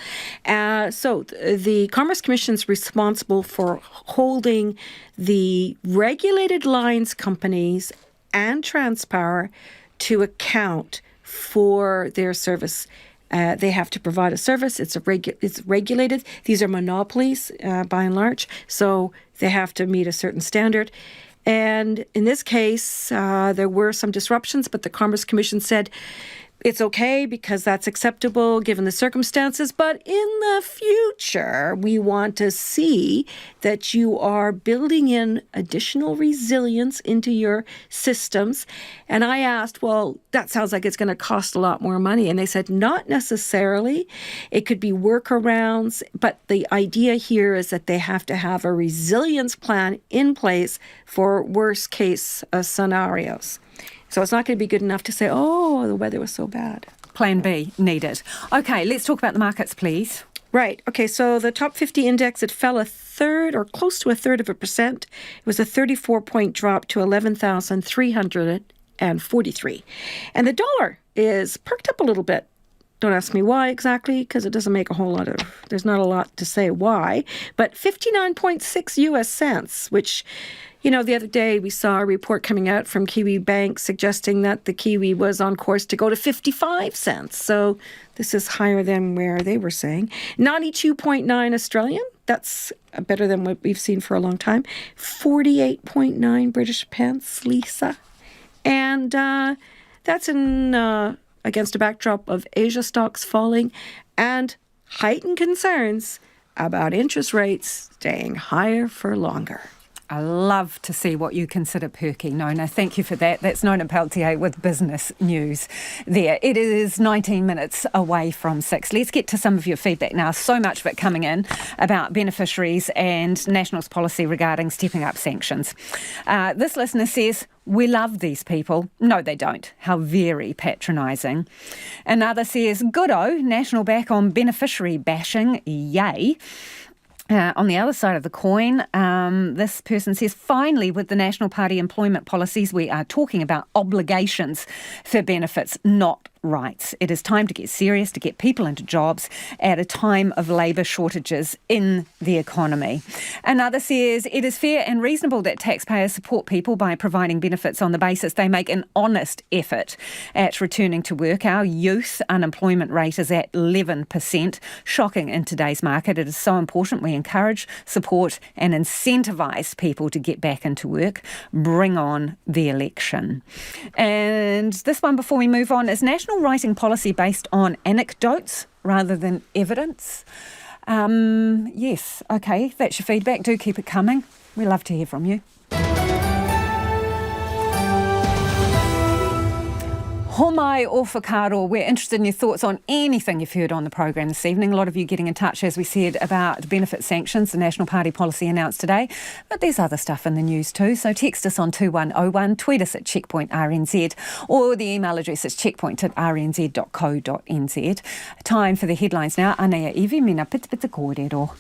So the Commerce Commission is responsible for holding the regulated lines companies and Transpower to account for their service. They have to provide a service. It's regulated. These are monopolies by and large, so they have to meet a certain standard. And in this case, there were some disruptions, but the Commerce Commission said it's okay because that's acceptable given the circumstances. But in the future, we want to see that you are building in additional resilience into your systems. And I asked, well, that sounds like it's going to cost a lot more money. And they said, not necessarily. It could be workarounds. But the idea here is that they have to have a resilience plan in place for worst case scenarios. So it's not going to be good enough to say, oh, the weather was so bad. Plan B needed. Okay, let's talk about the markets, please. Right. Okay, so the top 50 index, it fell a third or close to a third of a percent. It was a 34-point drop to 11,343. And the dollar is perked up a little bit. Don't ask me why exactly, because it doesn't make a whole lot of, there's not a lot to say why. But 59.6 US cents, which, the other day we saw a report coming out from Kiwi Bank suggesting that the Kiwi was on course to go to 55 cents. So this is higher than where they were saying. 92.9 Australian. That's better than what we've seen for a long time. 48.9 British pence, Lisa. And that's against a backdrop of Asia stocks falling and heightened concerns about interest rates staying higher for longer. I love to see what you consider perky, Nona. Thank you for that. That's Nona Peltier with business news there. It is 19 minutes away from 6. Let's get to some of your feedback now. So much of it coming in about beneficiaries and National's policy regarding stepping up sanctions. This listener says, we love these people. No, they don't. How very patronising. Another says, good-o, National back on beneficiary bashing. Yay. On the other side of the coin, this person says, finally, with the National Party employment policies, we are talking about obligations for benefits, not rights. It is time to get serious, to get people into jobs at a time of labour shortages in the economy. Another says it is fair and reasonable that taxpayers support people by providing benefits on the basis they make an honest effort at returning to work. Our youth unemployment rate is at 11%, shocking in today's market. It is so important we encourage, support and incentivise people to get back into work. Bring on the election. And this one before we move on is national writing policy based on anecdotes rather than evidence. Yes, okay, that's your feedback. Do keep it coming. We love to hear from you. Homai o whakaro, we're interested in your thoughts on anything you've heard on the programme this evening. A lot of you getting in touch, as we said, about benefit sanctions, the National Party policy announced today. But there's other stuff in the news too, so text us on 2101, tweet us at checkpointrnz, or the email address is checkpoint@rnz.co.nz. Time for the headlines now. Anea Iwi, mina pita kōrero.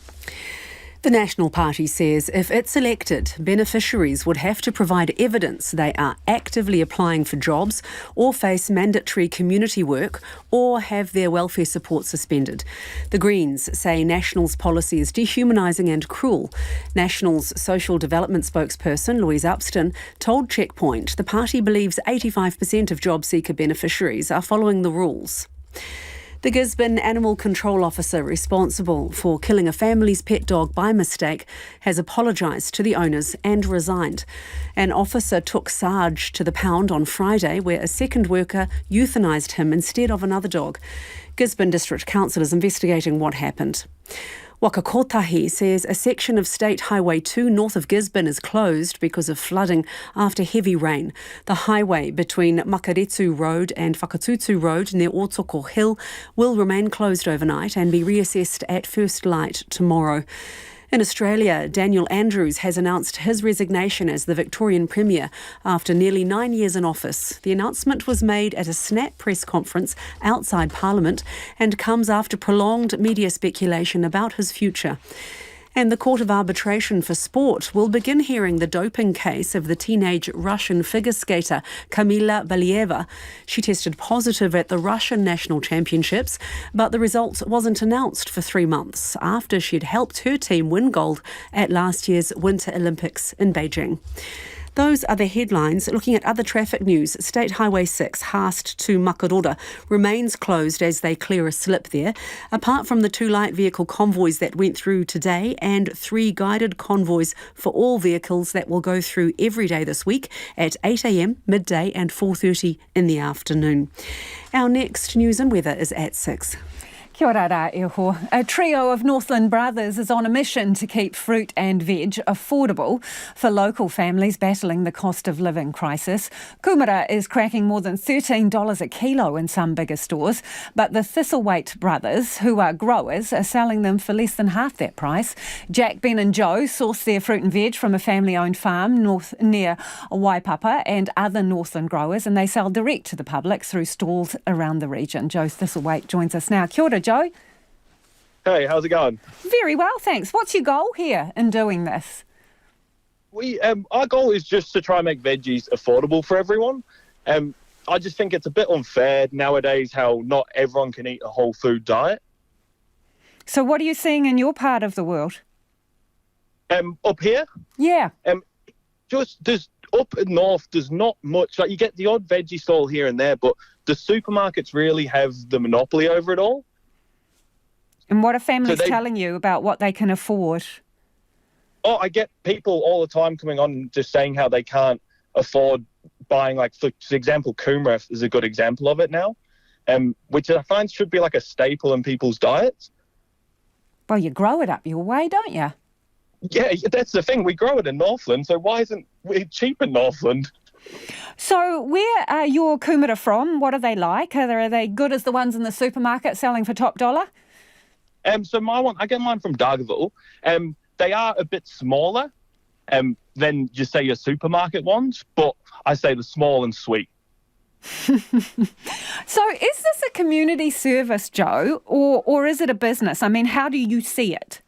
The National Party says if it's elected, beneficiaries would have to provide evidence they are actively applying for jobs or face mandatory community work or have their welfare support suspended. The Greens say National's policy is dehumanising and cruel. National's social development spokesperson, Louise Upston, told Checkpoint the party believes 85% of job seeker beneficiaries are following the rules. The Gisborne animal control officer responsible for killing a family's pet dog by mistake has apologised to the owners and resigned. An officer took Sarge to the pound on Friday where a second worker euthanised him instead of another dog. Gisborne District Council is investigating what happened. Waka Kotahi says a section of State Highway 2 north of Gisborne is closed because of flooding after heavy rain. The highway between Makaretsu Road and Whakatutu Road near Otoko Hill will remain closed overnight and be reassessed at first light tomorrow. In Australia, Daniel Andrews has announced his resignation as the Victorian Premier after nearly 9 years in office. The announcement was made at a snap press conference outside Parliament and comes after prolonged media speculation about his future. And the Court of Arbitration for Sport will begin hearing the doping case of the teenage Russian figure skater Kamila Valieva. She tested positive at the Russian National Championships, but the result wasn't announced for 3 months after she'd helped her team win gold at last year's Winter Olympics in Beijing. Those are the headlines. Looking at other traffic news, State Highway 6, Haast to Makaroda, remains closed as they clear a slip there. Apart from the 2 light vehicle convoys that went through today and 3 guided convoys for all vehicles that will go through every day this week at 8 a.m, midday and 4:30 in the afternoon. Our next news and weather is at 6. Kia ora rā e ho. A trio of Northland brothers is on a mission to keep fruit and veg affordable for local families battling the cost of living crisis. Kumara is cracking more than $13 a kilo in some bigger stores, but the Thistlethwaite brothers, who are growers, are selling them for less than half that price. Jack, Ben and Joe source their fruit and veg from a family-owned farm near Waipapa and other Northland growers, and they sell direct to the public through stalls around the region. Joe Thistlethwaite joins us now. Kia ora, Joe. Hey, how's it going? Very well, thanks. What's your goal here in doing this? Our goal is just to try and make veggies affordable for everyone. I just think it's a bit unfair nowadays how not everyone can eat a whole food diet. So what are you seeing in your part of the world? Up here? Yeah. Up north, there's not much. Like, you get the odd veggie stall here and there, but the supermarkets really have the monopoly over it all. And what are families telling you about what they can afford? Oh, I get people all the time coming on just saying how they can't afford buying, like, for example, Kumara is a good example of it now, which I find should be like a staple in people's diets. Well, you grow it up your way, don't you? Yeah, that's the thing. We grow it in Northland, so why isn't it cheap in Northland? So where are your Kumara from? What are they like? Are they good as the ones in the supermarket selling for top dollar? So I get mine from Dargaville. They are a bit smaller than just say your supermarket ones, but I say the small and sweet. So is this a community service, Joe, or is it a business? I mean, how do you see it?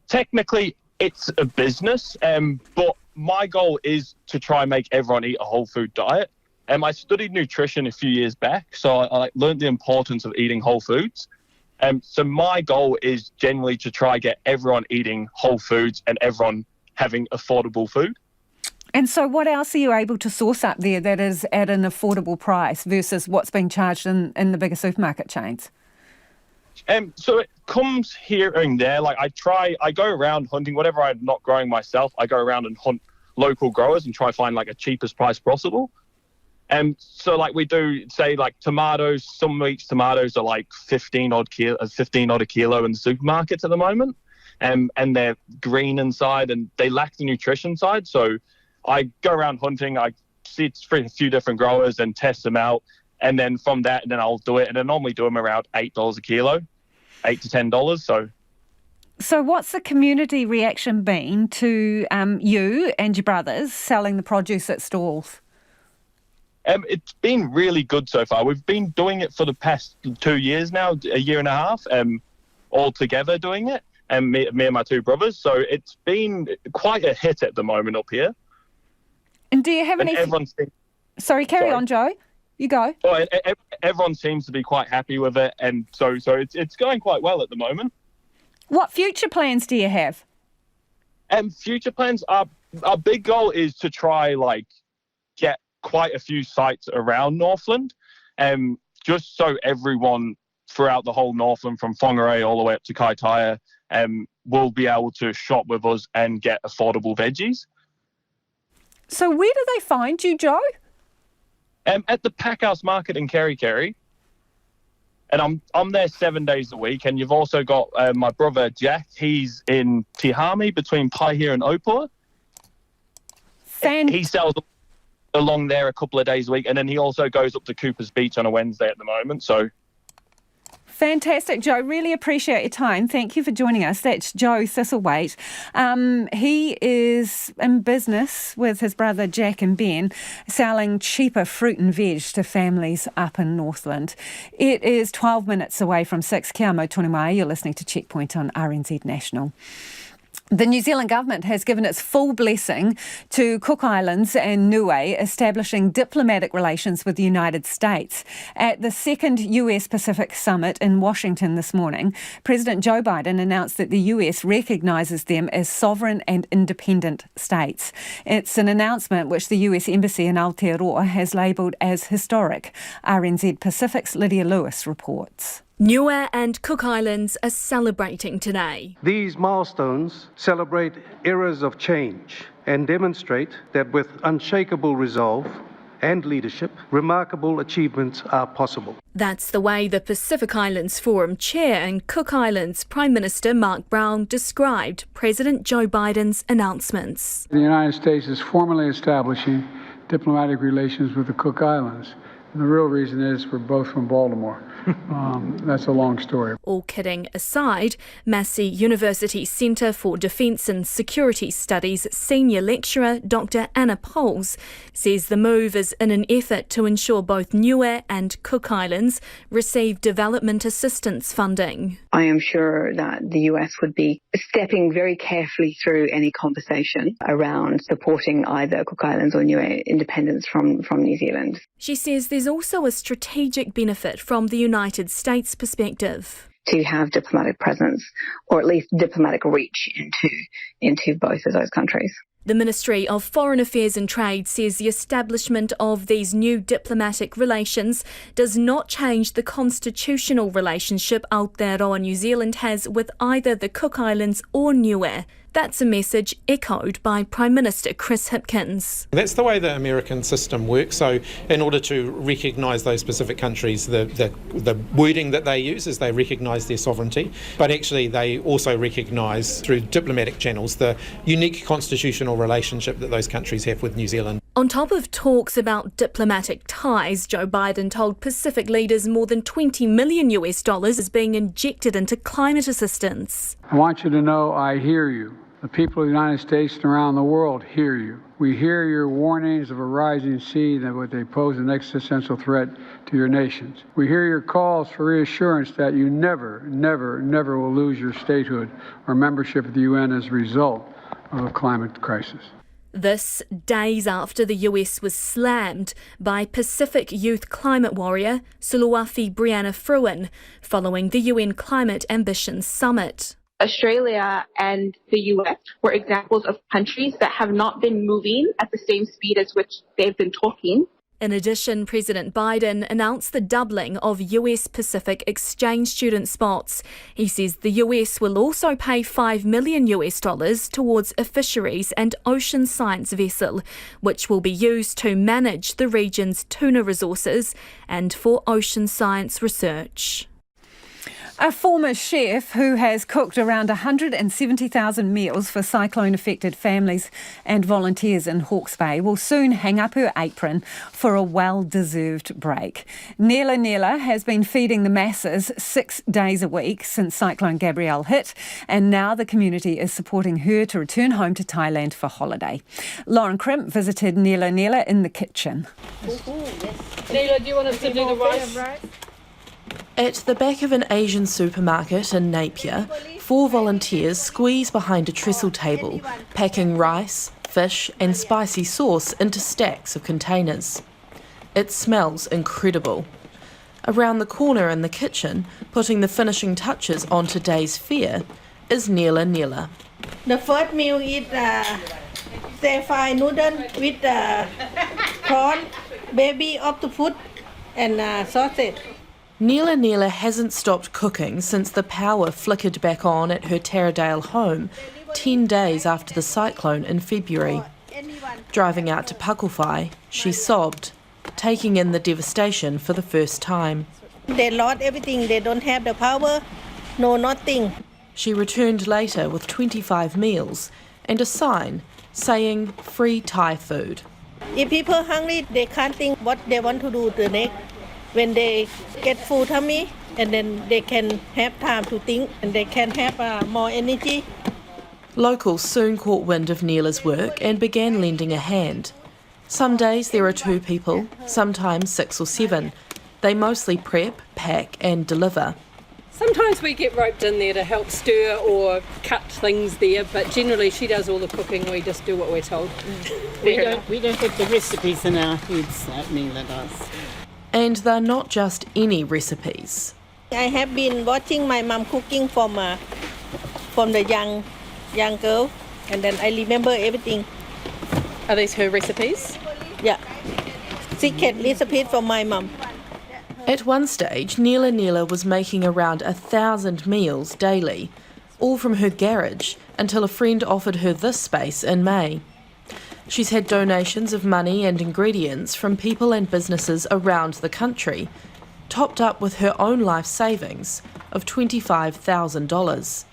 Technically, it's a business, but my goal is to try and make everyone eat a whole food diet. I studied nutrition a few years back, so I learned the importance of eating whole foods. So my goal is generally to try get everyone eating whole foods and everyone having affordable food. And so what else are you able to source up there that is at an affordable price versus what's being charged in the bigger supermarket chains? So it comes here and there. Like I go around hunting, whatever I'm not growing myself, I go around and hunt local growers and try to find like a cheapest price possible. So like we do, say like tomatoes, some weeks tomatoes are like 15 odd a kilo in the supermarkets at the moment. And they're green inside and they lack the nutrition side. So I go around hunting, I see a few different growers and test them out. And then from that, then I'll do it. And I normally do them around $8 a kilo, $8 to $10. So what's the community reaction been to you and your brothers selling the produce at stalls? It's been really good so far. We've been doing it for the past 2 years now, a year and a half, all together doing it, and me and my two brothers. So it's been quite a hit at the moment up here. And do you have any... Sorry, carry on, Joe. You go. Well, everyone seems to be quite happy with it, and so it's going quite well at the moment. What future plans do you have? Future plans, our big goal is to try get quite a few sites around Northland, just so everyone throughout the whole Northland, from Whangarei all the way up to Kaitaia, will be able to shop with us and get affordable veggies. So where do they find you, Joe? At the Packhouse Market in Kerikeri. And I'm there 7 days a week. And you've also got my brother Jack. He's in Tihami between Paihia and Opua. He sells along there a couple of days a week. And then he also goes up to Cooper's Beach on a Wednesday at the moment. So fantastic, Joe. Really appreciate your time. Thank you for joining us. That's Joe Thistlewaite. He is in business with his brother Jack and Ben, selling cheaper fruit and veg to families up in Northland. It is 12 minutes away from 6. Kia mau tonu mai. You're listening to Checkpoint on RNZ National. The New Zealand government has given its full blessing to Cook Islands and Niue establishing diplomatic relations with the United States. At the second US Pacific Summit in Washington this morning, President Joe Biden announced that the US recognises them as sovereign and independent states. It's an announcement which the US Embassy in Aotearoa has labelled as historic. RNZ Pacific's Lydia Lewis reports. Niue and Cook Islands are celebrating today. These milestones celebrate eras of change and demonstrate that with unshakable resolve and leadership, remarkable achievements are possible. That's the way the Pacific Islands Forum chair and Cook Islands Prime Minister Mark Brown described President Joe Biden's announcements. The United States is formally establishing diplomatic relations with the Cook Islands. And the real reason is we're both from Baltimore. That's a long story. All kidding aside, Massey University Centre for Defence and Security Studies senior lecturer Dr Anna Poles says the move is in an effort to ensure both Niue and Cook Islands receive development assistance funding. I am sure that the US would be stepping very carefully through any conversation around supporting either Cook Islands or Niue independence from New Zealand. She says there's also a strategic benefit from the United States perspective. To have diplomatic presence, or at least diplomatic reach into both of those countries. The Ministry of Foreign Affairs and Trade says the establishment of these new diplomatic relations does not change the constitutional relationship Aotearoa New Zealand has with either the Cook Islands or Niue. That's a message echoed by Prime Minister Chris Hipkins. That's the way the American system works. So in order to recognise those specific countries, the wording that they use is they recognise their sovereignty, but actually they also recognise through diplomatic channels the unique constitutional relationship that those countries have with New Zealand. On top of talks about diplomatic ties, Joe Biden told Pacific leaders more than $20 million is being injected into climate assistance. I want you to know I hear you. The people of the United States and around the world hear you. We hear your warnings of a rising sea and what they pose an existential threat to your nations. We hear your calls for reassurance that you never, never, never will lose your statehood or membership of the UN as a result of a climate crisis. This days after the US was slammed by Pacific youth climate warrior Suluafi Brianna Fruin following the UN Climate Ambitions Summit. Australia and the US were examples of countries that have not been moving at the same speed as which they've been talking. In addition, President Biden announced the doubling of US Pacific exchange student spots. He says the US will also pay $5 million towards a fisheries and ocean science vessel, which will be used to manage the region's tuna resources and for ocean science research. A former chef who has cooked around 170,000 meals for cyclone-affected families and volunteers in Hawke's Bay will soon hang up her apron for a well-deserved break. Nela has been feeding the masses 6 days a week since Cyclone Gabrielle hit, and now the community is supporting her to return home to Thailand for holiday. Lauren Crimp visited Nela in the kitchen. Nela, do you want us to do the rice? At the back of an Asian supermarket in Napier, 4 volunteers squeeze behind a trestle table, packing rice, fish and spicy sauce into stacks of containers. It smells incredible. Around the corner in the kitchen, putting the finishing touches on today's fare, is Nela. The first meal is stir-fried noodle with prawn, baby octopus and sausage. Nela hasn't stopped cooking since the power flickered back on at her Taradale home 10 days after the cyclone in February. Driving out to Pakulwhai, she sobbed, taking in the devastation for the first time. They lost everything, they don't have the power, no nothing. She returned later with 25 meals and a sign saying free Thai food. If people are hungry, they can't think what they want to do the next. When they get full tummy, and then they can have time to think and they can have more energy. Locals soon caught wind of Nela's work and began lending a hand. Some days there are 2 people, sometimes 6 or 7. They mostly prep, pack and deliver. Sometimes we get roped in there to help stir or cut things there, but generally she does all the cooking, we just do what we're told. We don't have the recipes in our heads like Nela does. And they're not just any recipes. I have been watching my mom cooking from the young girl, and then I remember everything. Are these her recipes? Yeah, secret recipes from my mom. At one stage, Nela was making around 1,000 meals daily, all from her garage, until a friend offered her this space in May. She's had donations of money and ingredients from people and businesses around the country, topped up with her own life savings of $25,000.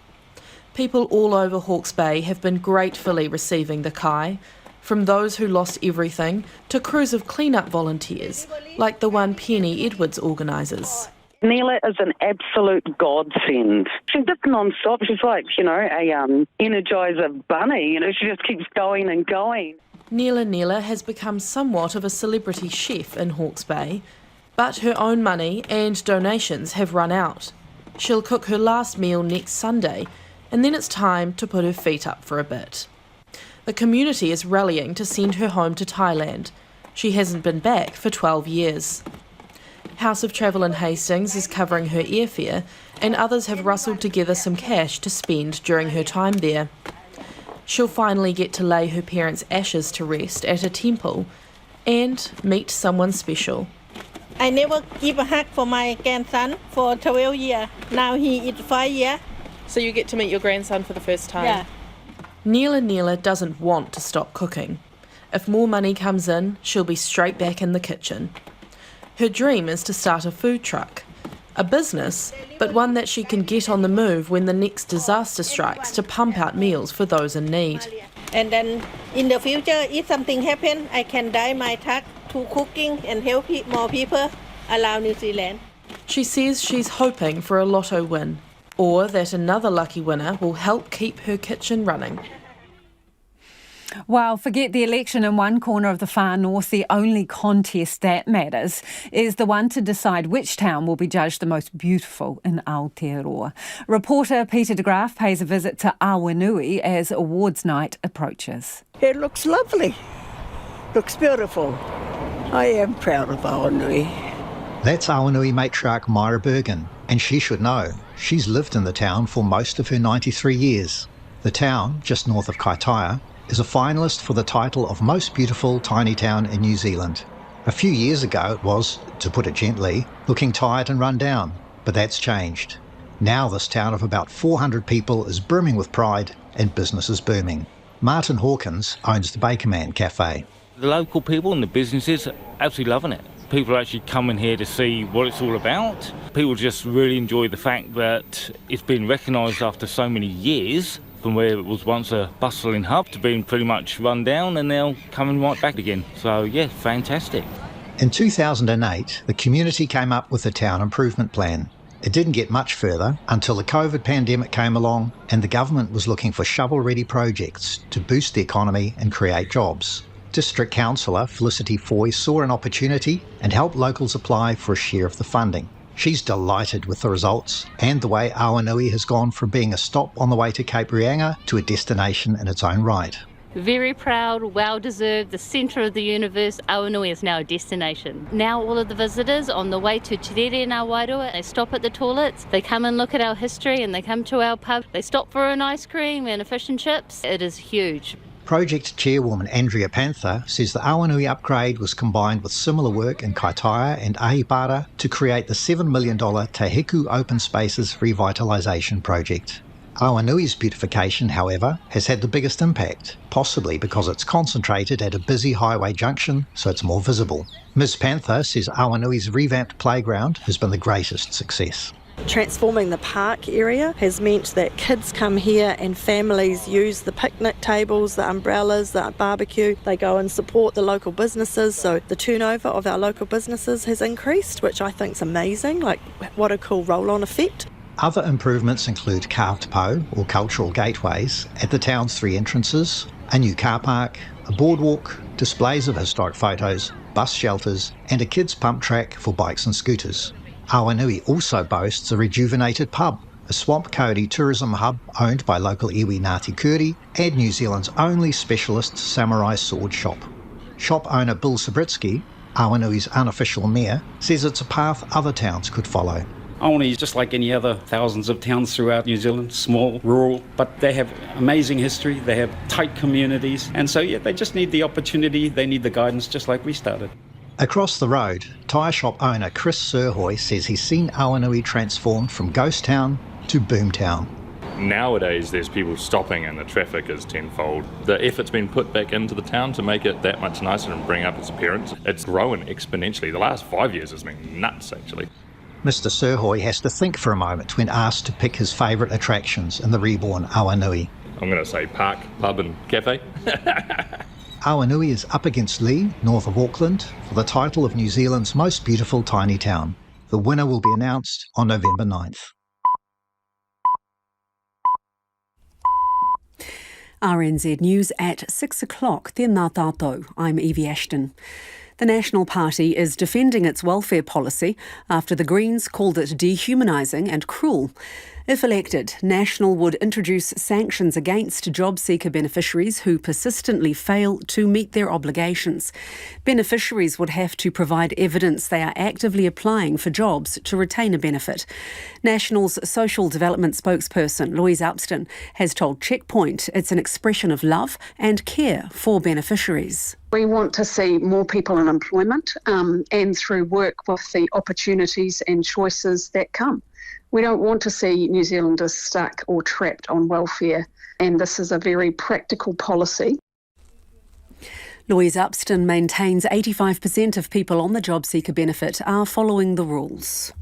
People all over Hawke's Bay have been gratefully receiving the kai, from those who lost everything to crews of clean-up volunteers, like the one Penny Edwards organises. Nela is an absolute godsend. She's just non-stop. She's like, a Energizer bunny. She just keeps going and going. Nela has become somewhat of a celebrity chef in Hawke's Bay, but her own money and donations have run out. She'll cook her last meal next Sunday, and then it's time to put her feet up for a bit. The community is rallying to send her home to Thailand. She hasn't been back for 12 years. House of Travel in Hastings is covering her airfare, and others have rustled together some cash to spend during her time there. She'll finally get to lay her parents' ashes to rest at a temple and meet someone special. I never give a hug for my grandson for 12 years. Now he is 5 years. So you get to meet your grandson for the first time? Yeah. Nela doesn't want to stop cooking. If more money comes in, she'll be straight back in the kitchen. Her dream is to start a food truck, a business, but one that she can get on the move when the next disaster strikes to pump out meals for those in need. And then in the future, if something happens, I can die my truck to cooking and help more people around New Zealand. She says she's hoping for a lotto win, or that another lucky winner will help keep her kitchen running. Well, forget the election in one corner of the far north. The only contest that matters is the one to decide which town will be judged the most beautiful in Aotearoa. Reporter Peter de Graaf pays a visit to Awanui as awards night approaches. It looks lovely. Looks beautiful. I am proud of Awanui. That's Awanui matriarch Myra Bergen, and she should know. She's lived in the town for most of her 93 years. The town, just north of Kaitaia, is a finalist for the title of Most Beautiful Tiny Town in New Zealand. A few years ago it was, to put it gently, looking tired and run down, but that's changed. Now this town of about 400 people is brimming with pride and business is booming. Martin Hawkins owns the Bakerman Cafe. The local people and the businesses are absolutely loving it. People are actually coming here to see what it's all about. People just really enjoy the fact that it's been recognised after so many years, from where it was once a bustling hub to being pretty much run down and now coming right back again. So yeah, fantastic. In 2008, the community came up with a town improvement plan. It didn't get much further until the COVID pandemic came along and the government was looking for shovel-ready projects to boost the economy and create jobs. District Councillor Felicity Foy saw an opportunity and helped locals apply for a share of the funding. She's delighted with the results and the way Awanui has gone from being a stop on the way to Cape Reinga to a destination in its own right. Very proud, well-deserved, the centre of the universe. Awanui is now a destination. Now all of the visitors on the way to Te Rere Ngā Wairua, they stop at the toilets, they come and look at our history and they come to our pub. They stop for an ice cream and a fish and chips. It is huge. Project chairwoman Andrea Panther says the Awanui upgrade was combined with similar work in Kaitaia and Ahipara to create the $7 million Te Hiku Open Spaces Revitalisation Project. Awanui's beautification, however, has had the biggest impact, possibly because it's concentrated at a busy highway junction, so it's more visible. Ms Panther says Awanui's revamped playground has been the greatest success. Transforming the park area has meant that kids come here and families use the picnic tables, the umbrellas, the barbecue. They go and support the local businesses, so the turnover of our local businesses has increased, which I think is amazing. Like, what a cool roll-on effect. Other improvements include carved po, or cultural gateways, at the town's 3 entrances, a new car park, a boardwalk, displays of historic photos, bus shelters, and a kids' pump track for bikes and scooters. Awanui also boasts a rejuvenated pub, a Swamp Cody tourism hub owned by local iwi Ngāti Kuri and New Zealand's only specialist samurai sword shop. Shop owner Bill Sabritsky, Awanui's unofficial mayor, says it's a path other towns could follow. Awanui is just like any other thousands of towns throughout New Zealand, small, rural, but they have amazing history, they have tight communities, and so yeah, they just need the opportunity, they need the guidance, just like we started. Across the road, tyre shop owner Chris Sirhoy says he's seen Awanui transformed from ghost town to boom town. Nowadays there's people stopping and the traffic is tenfold. The effort's been put back into the town to make it that much nicer and bring up its appearance. It's grown exponentially. The last 5 years has been nuts, actually. Mr Sirhoy has to think for a moment when asked to pick his favourite attractions in the reborn Awanui. I'm going to say park, pub and cafe. Awanui is up against Lee, north of Auckland, for the title of New Zealand's most beautiful tiny town. The winner will be announced on November 9th. RNZ News at 6 o'clock. Tēnā tātou. I'm Evie Ashton. The National Party is defending its welfare policy after the Greens called it dehumanising and cruel. If elected, National would introduce sanctions against job seeker beneficiaries who persistently fail to meet their obligations. Beneficiaries would have to provide evidence they are actively applying for jobs to retain a benefit. National's social development spokesperson, Louise Upston, has told Checkpoint it's an expression of love and care for beneficiaries. We want to see more people in employment and through work with the opportunities and choices that come. We don't want to see New Zealanders stuck or trapped on welfare, and this is a very practical policy. Louise Upston maintains 85% of people on the job seeker benefit are following the rules.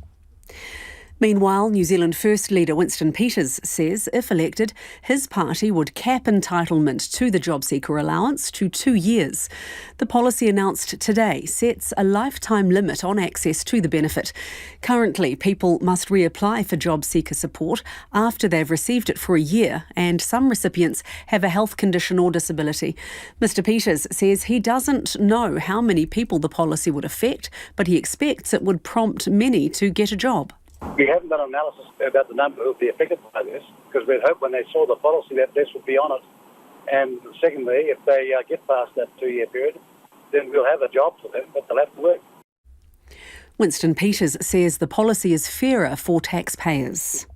Meanwhile, New Zealand First leader Winston Peters says if elected, his party would cap entitlement to the job seeker allowance to 2 years. The policy announced today sets a lifetime limit on access to the benefit. Currently, people must reapply for job seeker support after they've received it for a year, and some recipients have a health condition or disability. Mr Peters says he doesn't know how many people the policy would affect, but he expects it would prompt many to get a job. We haven't done an analysis about the number who would be affected by this, because we'd hope when they saw the policy that this would be on it. And secondly, if they get past that 2-year period, then we'll have a job for them, but they'll have to work. Winston Peters says the policy is fairer for taxpayers.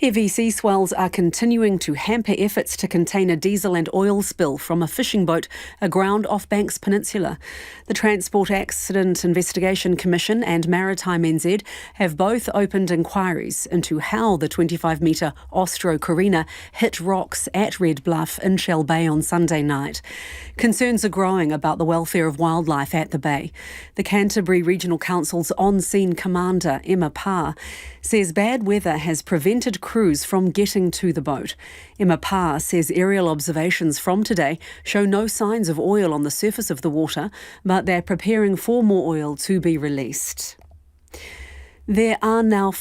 Heavy sea swells are continuing to hamper efforts to contain a diesel and oil spill from a fishing boat aground off Banks Peninsula. The Transport Accident Investigation Commission and Maritime NZ have both opened inquiries into how the 25-metre Ostro Carina hit rocks at Red Bluff in Shell Bay on Sunday night. Concerns are growing about the welfare of wildlife at the bay. The Canterbury Regional Council's on-scene commander, Emma Parr, says bad weather has prevented crews from getting to the boat. Emma Parr says aerial observations from today show no signs of oil on the surface of the water, but they're preparing for more oil to be released. There are now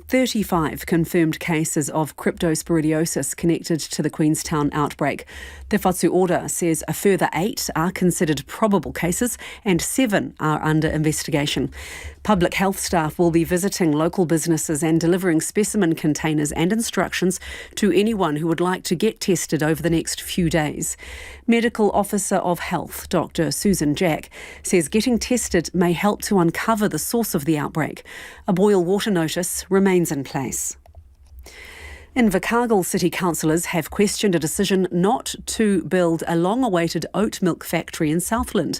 35 confirmed cases of cryptosporidiosis connected to the Queenstown outbreak. The Whatu Order says a further 8 are considered probable cases and 7 are under investigation. Public health staff will be visiting local businesses and delivering specimen containers and instructions to anyone who would like to get tested over the next few days. Medical Officer of Health, Dr. Susan Jack, says getting tested may help to uncover the source of the outbreak. A boil water notice remains in place. Invercargill City councillors have questioned a decision not to build a long-awaited oat milk factory in Southland.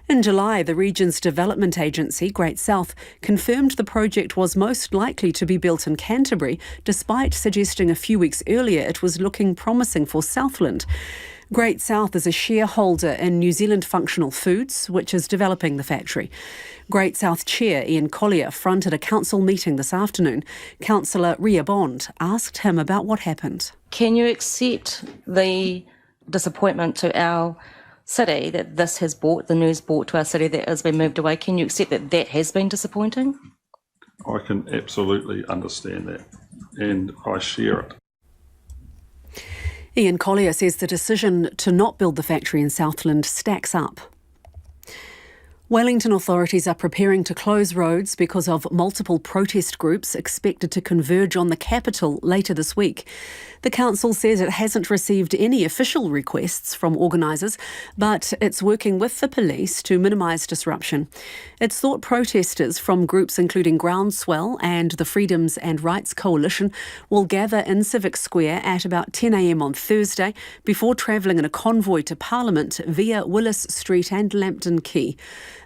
In July, the region's development agency, Great South, confirmed the project was most likely to be built in Canterbury, despite suggesting a few weeks earlier it was looking promising for Southland. Great South is a shareholder in New Zealand Functional Foods, which is developing the factory. Great South Chair Ian Collier fronted a council meeting this afternoon. Councillor Ria Bond asked him about what happened. Can you accept the disappointment to our city that this has brought, the news brought to our city that has been moved away? Can you accept that that has been disappointing? I can absolutely understand that, and I share it. Ian Collier says the decision to not build the factory in Southland stacks up. Wellington authorities are preparing to close roads because of multiple protest groups expected to converge on the capital later this week. The council says it hasn't received any official requests from organisers, but it's working with the police to minimise disruption. It's thought protesters from groups including Groundswell and the Freedoms and Rights Coalition will gather in Civic Square at about 10 a.m. on Thursday before travelling in a convoy to Parliament via Willis Street and Lambton Quay.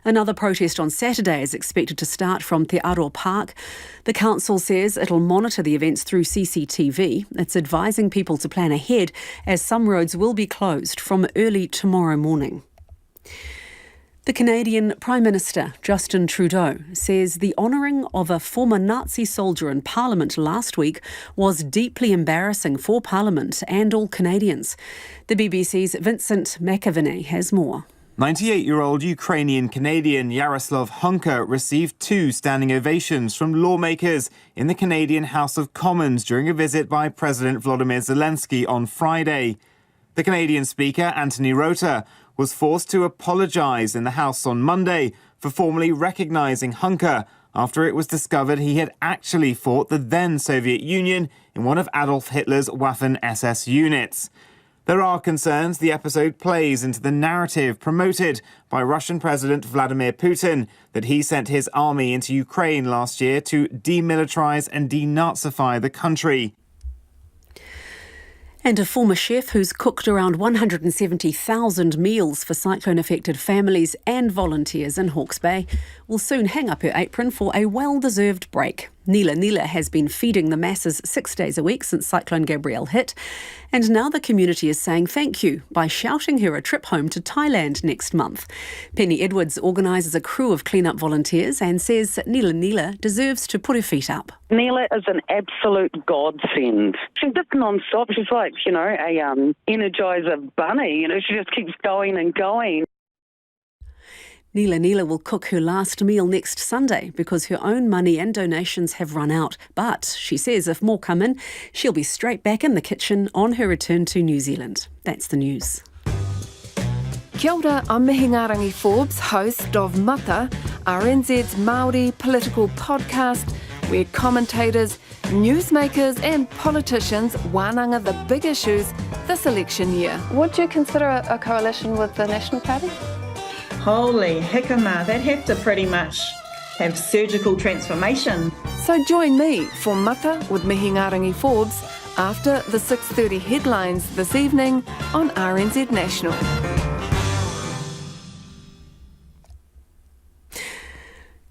Another protest on Saturday is expected to start from Te Aro Park. The council says it'll monitor the events through CCTV. It's advising people to plan ahead as some roads will be closed from early tomorrow morning. The Canadian Prime Minister, Justin Trudeau, says the honouring of a former Nazi soldier in Parliament last week was deeply embarrassing for Parliament and all Canadians. The BBC's Vincent McAviney has more. 98-year-old Ukrainian-Canadian Yaroslav Hunka received 2 standing ovations from lawmakers in the Canadian House of Commons during a visit by President Volodymyr Zelensky on Friday. The Canadian Speaker, Anthony Rota, was forced to apologise in the House on Monday for formally recognising Hunka after it was discovered he had actually fought the then Soviet Union in one of Adolf Hitler's Waffen-SS units. There are concerns the episode plays into the narrative promoted by Russian President Vladimir Putin that he sent his army into Ukraine last year to demilitarize and denazify the country. And a former chef who's cooked around 170,000 meals for cyclone-affected families and volunteers in Hawke's Bay will soon hang up her apron for a well-deserved break. Nila has been feeding the masses 6 days a week since Cyclone Gabrielle hit, and now the community is saying thank you by shouting her a trip home to Thailand next month. Penny Edwards organises a crew of clean-up volunteers and says Nila deserves to put her feet up. Nila is an absolute godsend. She's just non-stop. She's like, a Energizer bunny. She just keeps going and going. Nila will cook her last meal next Sunday because her own money and donations have run out. But she says if more come in, she'll be straight back in the kitchen on her return to New Zealand. That's the news. Kia ora, I'm Mihingarangi Forbes, host of Mata, RNZ's Māori political podcast, where commentators, newsmakers and politicians wānanga the big issues this election year. Would you consider a coalition with the National Party? Holy jicama, they'd have to pretty much have surgical transformation. So join me for Mata with Mihingarangi Forbes after the 6:30 headlines this evening on RNZ National.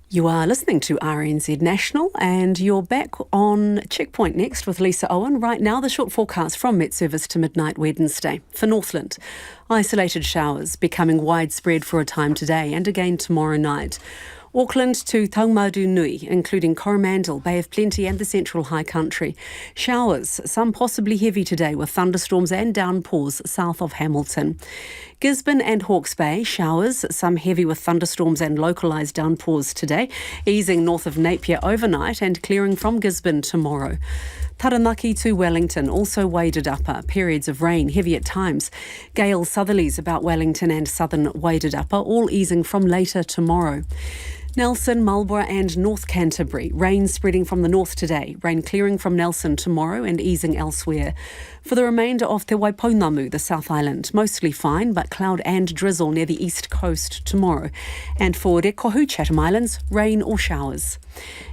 You are listening to RNZ National and you're back on Checkpoint next with Lisa Owen. Right now, the short forecast from Met Service to midnight Wednesday. For Northland, isolated showers becoming widespread for a time today and again tomorrow night. Auckland to Taumadu Nui, including Coromandel, Bay of Plenty and the Central High Country. Showers, some possibly heavy today with thunderstorms and downpours south of Hamilton. Gisborne and Hawke's Bay, showers, some heavy with thunderstorms and localised downpours today, easing north of Napier overnight and clearing from Gisborne tomorrow. Taranaki to Wellington, also waded upper, periods of rain, heavy at times. Gale southerlies about Wellington and southern waded upper, all easing from later tomorrow. Nelson, Marlborough and North Canterbury. Rain spreading from the north today. Rain clearing from Nelson tomorrow and easing elsewhere. For the remainder of Te Waipounamu, the South Island, mostly fine, but cloud and drizzle near the east coast tomorrow. And for Rekohu, Chatham Islands, rain or showers.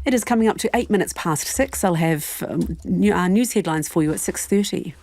It is coming up to 8 minutes past 6. I'll have our news headlines for you at 6:30.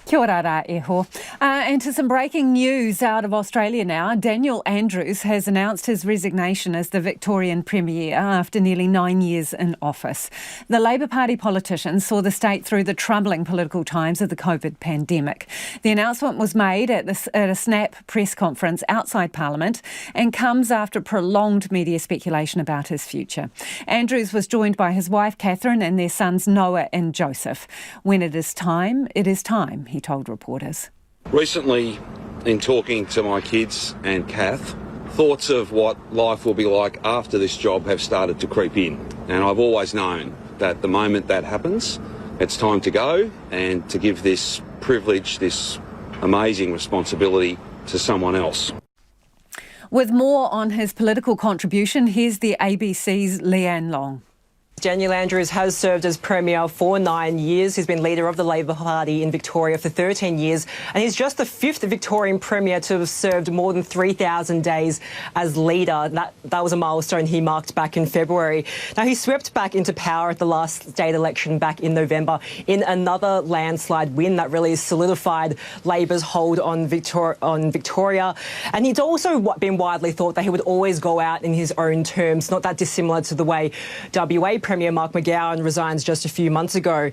Kia ora rā eho. And to some breaking news out of Australia now. Daniel Andrews has announced his resignation as the Victorian Premier after nearly 9 years in office. The Labour Party politician saw the state through the troubling political times of the COVID pandemic. The announcement was made at a snap press conference outside Parliament and comes after prolonged media speculation about his future. Andrews was joined by his wife Catherine and their sons Noah and Joseph. When it is time, he told reporters. Recently, in talking to my kids and Kath, thoughts of what life will be like after this job have started to creep in. And I've always known that the moment that happens, it's time to go and to give this privilege, this amazing responsibility to someone else. With more on his political contribution, here's the ABC's Leanne Long. Daniel Andrews has served as Premier for 9 years. He's been leader of the Labour Party in Victoria for 13 years. And he's just the 5th Victorian Premier to have served more than 3,000 days as leader. That was a milestone he marked back in February. Now, he swept back into power at the last state election back in November in another landslide win that really solidified Labour's hold on Victoria. And he'd also been widely thought that he would always go out in his own terms, not that dissimilar to the way WA Premier Mark McGowan resigns just a few months ago.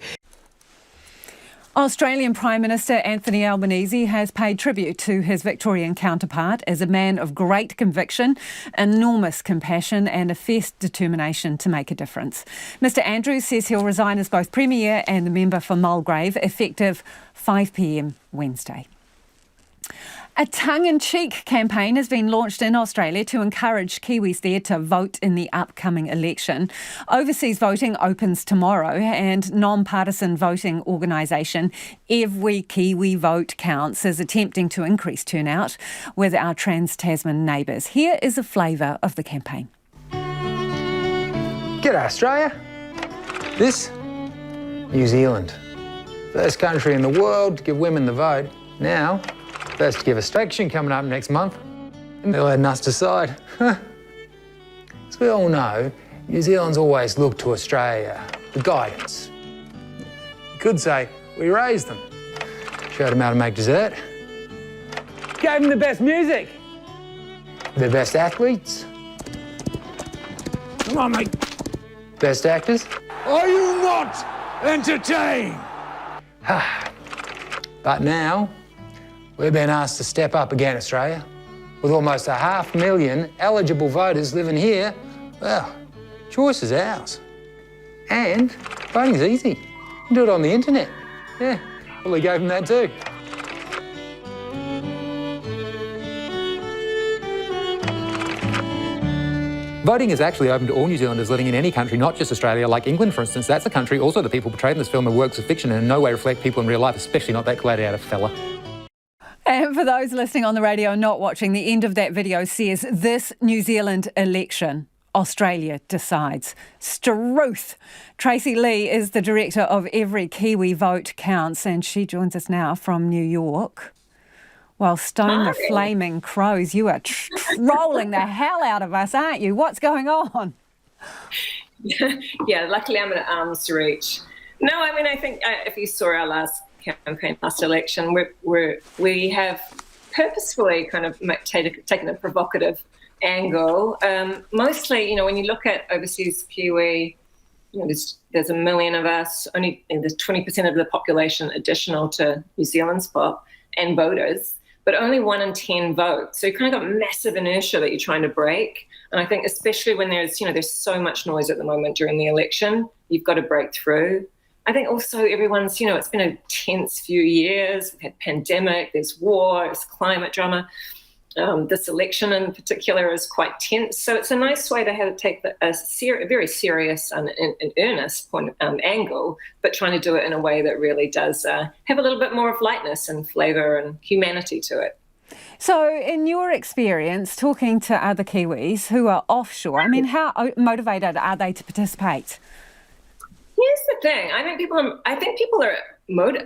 Australian Prime Minister Anthony Albanese has paid tribute to his Victorian counterpart as a man of great conviction, enormous compassion and a fierce determination to make a difference. Mr Andrews says he'll resign as both Premier and the member for Mulgrave, effective 5 p.m. Wednesday. A tongue-in-cheek campaign has been launched in Australia to encourage Kiwis there to vote in the upcoming election. Overseas voting opens tomorrow and non-partisan voting organisation Every Kiwi Vote Counts is attempting to increase turnout with our Trans-Tasman neighbours. Here is a flavour of the campaign. G'day Australia. This, New Zealand. First country in the world to give women the vote. Now, first to give a election coming up next month, and they're letting us decide. As we all know, New Zealand's always looked to Australia for guidance. You could say we raised them, showed them how to make dessert, gave them the best music, the best athletes, come on mate, best actors, Are you not entertained? But now, we've been asked to step up again, Australia. With almost 500,000 eligible voters living here, well, choice is ours. And voting's easy. You can do it on the internet. Yeah, well, they gave them that too. Voting is actually open to all New Zealanders living in any country, not just Australia, like England, for instance. That's a country. Also, the people portrayed in this film are works of fiction and in no way reflect people in real life, especially not that gladiator fella. And for those listening on the radio and not watching, the end of that video says, this New Zealand election, Australia decides. Struth. Tracy Lee is the director of Every Kiwi Vote Counts, and she joins us now from New York. Well, Stone the Flaming Crows, you are trolling the hell out of us, aren't you? What's going on? Yeah, luckily I'm at arm's reach. No, I mean, I think if you saw our last campaign, last election, we have purposefully kind of taken a provocative angle. Mostly, when you look at overseas Kiwi, there's 1 million of us, only there's 20% of the population additional to New Zealand's pop and voters, but only 1 in 10 vote. So you kind of got massive inertia that you're trying to break. And I think especially when there's so much noise at the moment during the election, you've got to break through. I think also everyone's, it's been a tense few years. We've had pandemic, there's war, there's climate drama. This election in particular is quite tense. So it's a nice way to take a very serious and earnest angle, but trying to do it in a way that really does have a little bit more of lightness and flavour and humanity to it. So in your experience, talking to other Kiwis who are offshore, I mean, how motivated are they to participate? Here's the thing. I think people are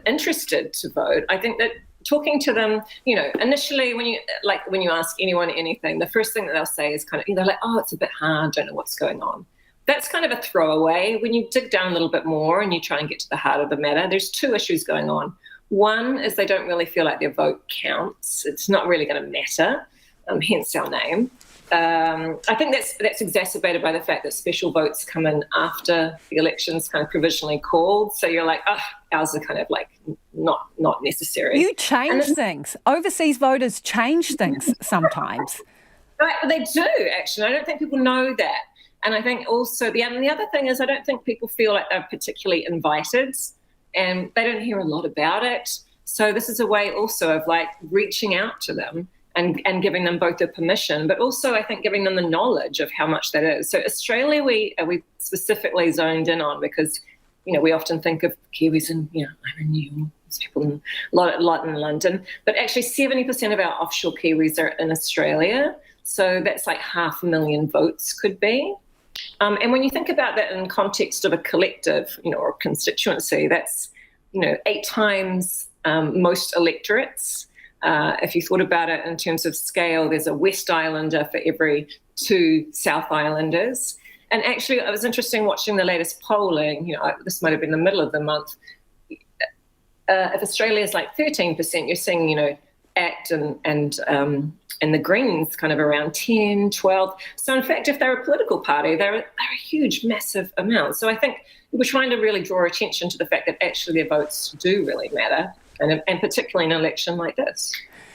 interested to vote. I think that talking to them, initially when you ask anyone anything, the first thing that they'll say is kind of, they're like, oh, it's a bit hard, don't know what's going on. That's kind of a throwaway. When you dig down a little bit more and you try and get to the heart of the matter, there's 2 issues going on. One is they don't really feel like their vote counts. It's not really going to matter, hence our name. I think that's exacerbated by the fact that special votes come in after the election's kind of provisionally called. So you're like, ours are kind of like not necessary. You change things. Overseas voters change things sometimes. They do, actually. I don't think people know that. And I think also the other thing is I don't think people feel like they're particularly invited, and they don't hear a lot about it. So this is a way also of like reaching out to them and giving them both the permission, but also I think giving them the knowledge of how much that is. So Australia, we specifically zoned in on because, we often think of Kiwis and, I'm in New York, there's people a lot in London, but actually 70% of our offshore Kiwis are in Australia. So that's like 500,000 votes could be. And when you think about that in context of a collective, or a constituency, that's, 8 times most electorates. If you thought about it in terms of scale, there's a West Islander for every 2 South Islanders. And actually, it was interesting watching the latest polling. This might have been the middle of the month. If Australia is like 13%, you're seeing, ACT and the Greens kind of around 10, 12. So in fact, if they're a political party, they're a huge, massive amount. So I think we're trying to really draw attention to the fact that actually their votes do really matter, and particularly in an election like this.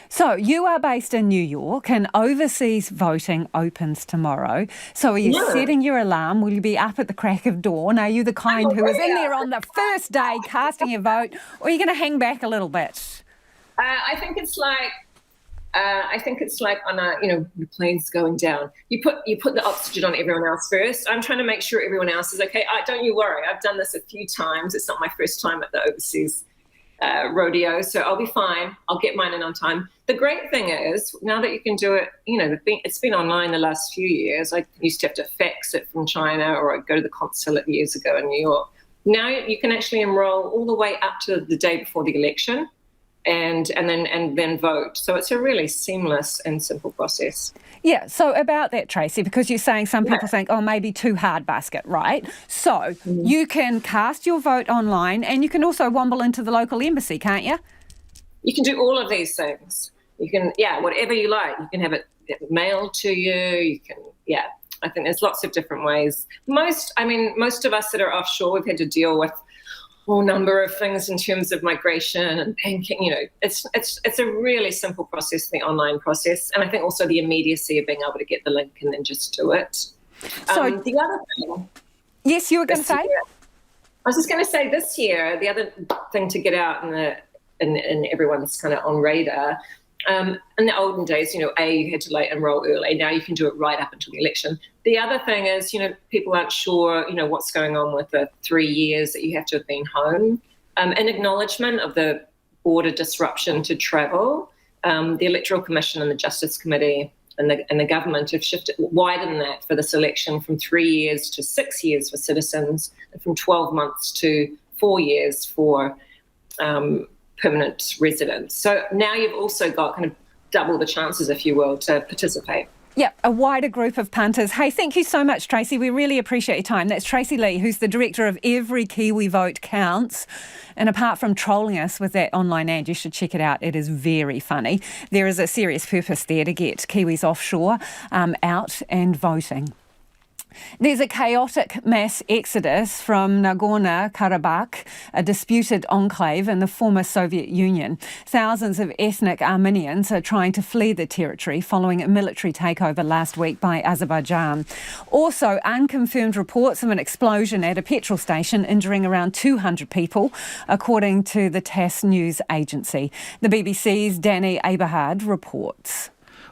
So you are based in New York and overseas voting opens tomorrow. So are you setting your alarm? Will you be up at the crack of dawn? Are you the kind who is in there on the first day casting your vote, or are you going to hang back a little bit? I think it's like on the plane's going down. You put the oxygen on everyone else first. I'm trying to make sure everyone else is okay. Don't you worry. I've done this a few times. It's not my first time at the overseas rodeo, so I'll be fine. I'll get mine in on time. The great thing is, now that you can do it, it's been online the last few years. I used to have to fax it from China, or I'd go to the consulate years ago in New York. Now you can actually enroll all the way up to the day before the election and then vote. So it's a really seamless and simple process. Yeah, so about that, Tracy, because you're saying some people think, maybe too hard basket, right? So you can cast your vote online and you can also womble into the local embassy, can't you? You can do all of these things. You can, whatever you like. You can have it mailed to you. You can, I think there's lots of different ways. Most of us that are offshore, we've had to deal with a number of things in terms of migration and banking. You know, it's a really simple process, the online process, and I think also the immediacy of being able to get the link and then just do it. So the other thing, yes, you were going to say. I was just going to say this year, the other thing to get out in everyone's kind of on radar. In the olden days, you had to enroll early. Now you can do it right up until the election. The other thing is, people aren't sure, what's going on with the 3 years that you have to have been home. In acknowledgement of the border disruption to travel, the Electoral Commission and the Justice Committee and the government have widened that for this election from 3 years to 6 years for citizens, and from 12 months to 4 years for permanent residents. So now you've also got kind of double the chances, if you will, to participate. Yeah, a wider group of punters. Hey, thank you so much, Tracy. We really appreciate your time. That's Tracy Lee, who's the director of Every Kiwi Vote Counts. And apart from trolling us with that online ad, you should check it out. It is very funny. There is a serious purpose there to get Kiwis offshore out and voting. There's a chaotic mass exodus from Nagorno-Karabakh, a disputed enclave in the former Soviet Union. Thousands of ethnic Armenians are trying to flee the territory following a military takeover last week by Azerbaijan. Also, unconfirmed reports of an explosion at a petrol station injuring around 200 people, according to the TASS news agency. The BBC's Danny Aberhard reports.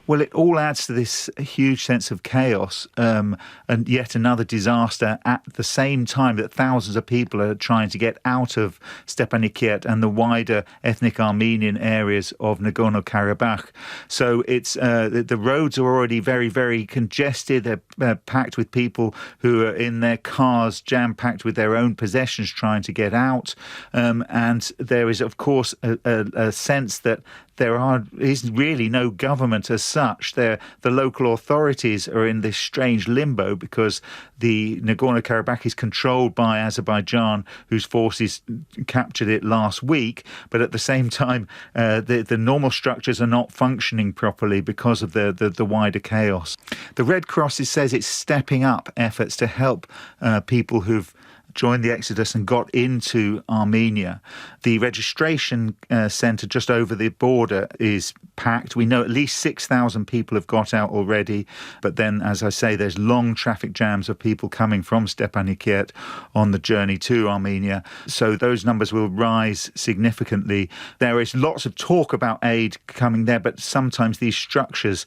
Well, it all adds to this huge sense of chaos and yet another disaster at the same time that thousands of people are trying to get out of Stepanakert and the wider ethnic Armenian areas of Nagorno-Karabakh. So it's the roads are already very, very congested. They're packed with people who are in their cars, jam-packed with their own possessions trying to get out. And there is, of course, a sense that there is really no government as such. The local authorities are in this strange limbo because the Nagorno-Karabakh is controlled by Azerbaijan, whose forces captured it last week. But at the same time, the normal structures are not functioning properly because of the wider chaos. The Red Cross says it's stepping up efforts to help people who've joined the exodus and got into Armenia. The registration centre just over the border is packed. We know at least 6,000 people have got out already. But then, as I say, there's long traffic jams of people coming from Stepanakert on the journey to Armenia. So those numbers will rise significantly. There is lots of talk about aid coming there, but sometimes these structures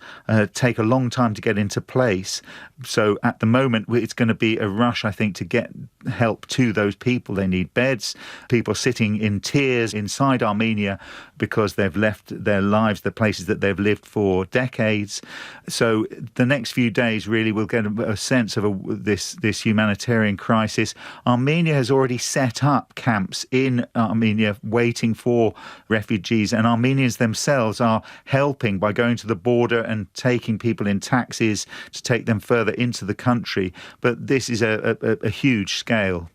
take a long time to get into place. So at the moment, it's going to be a rush, I think, to get help to those people. They need beds, people sitting in tears inside Armenia because they've left their lives, the places that they've lived for decades. So the next few days really will get a sense of this humanitarian crisis. Armenia has already set up camps in Armenia waiting for refugees, and Armenians themselves are helping by going to the border and taking people in taxis to take them further into the country. But this is a huge scale.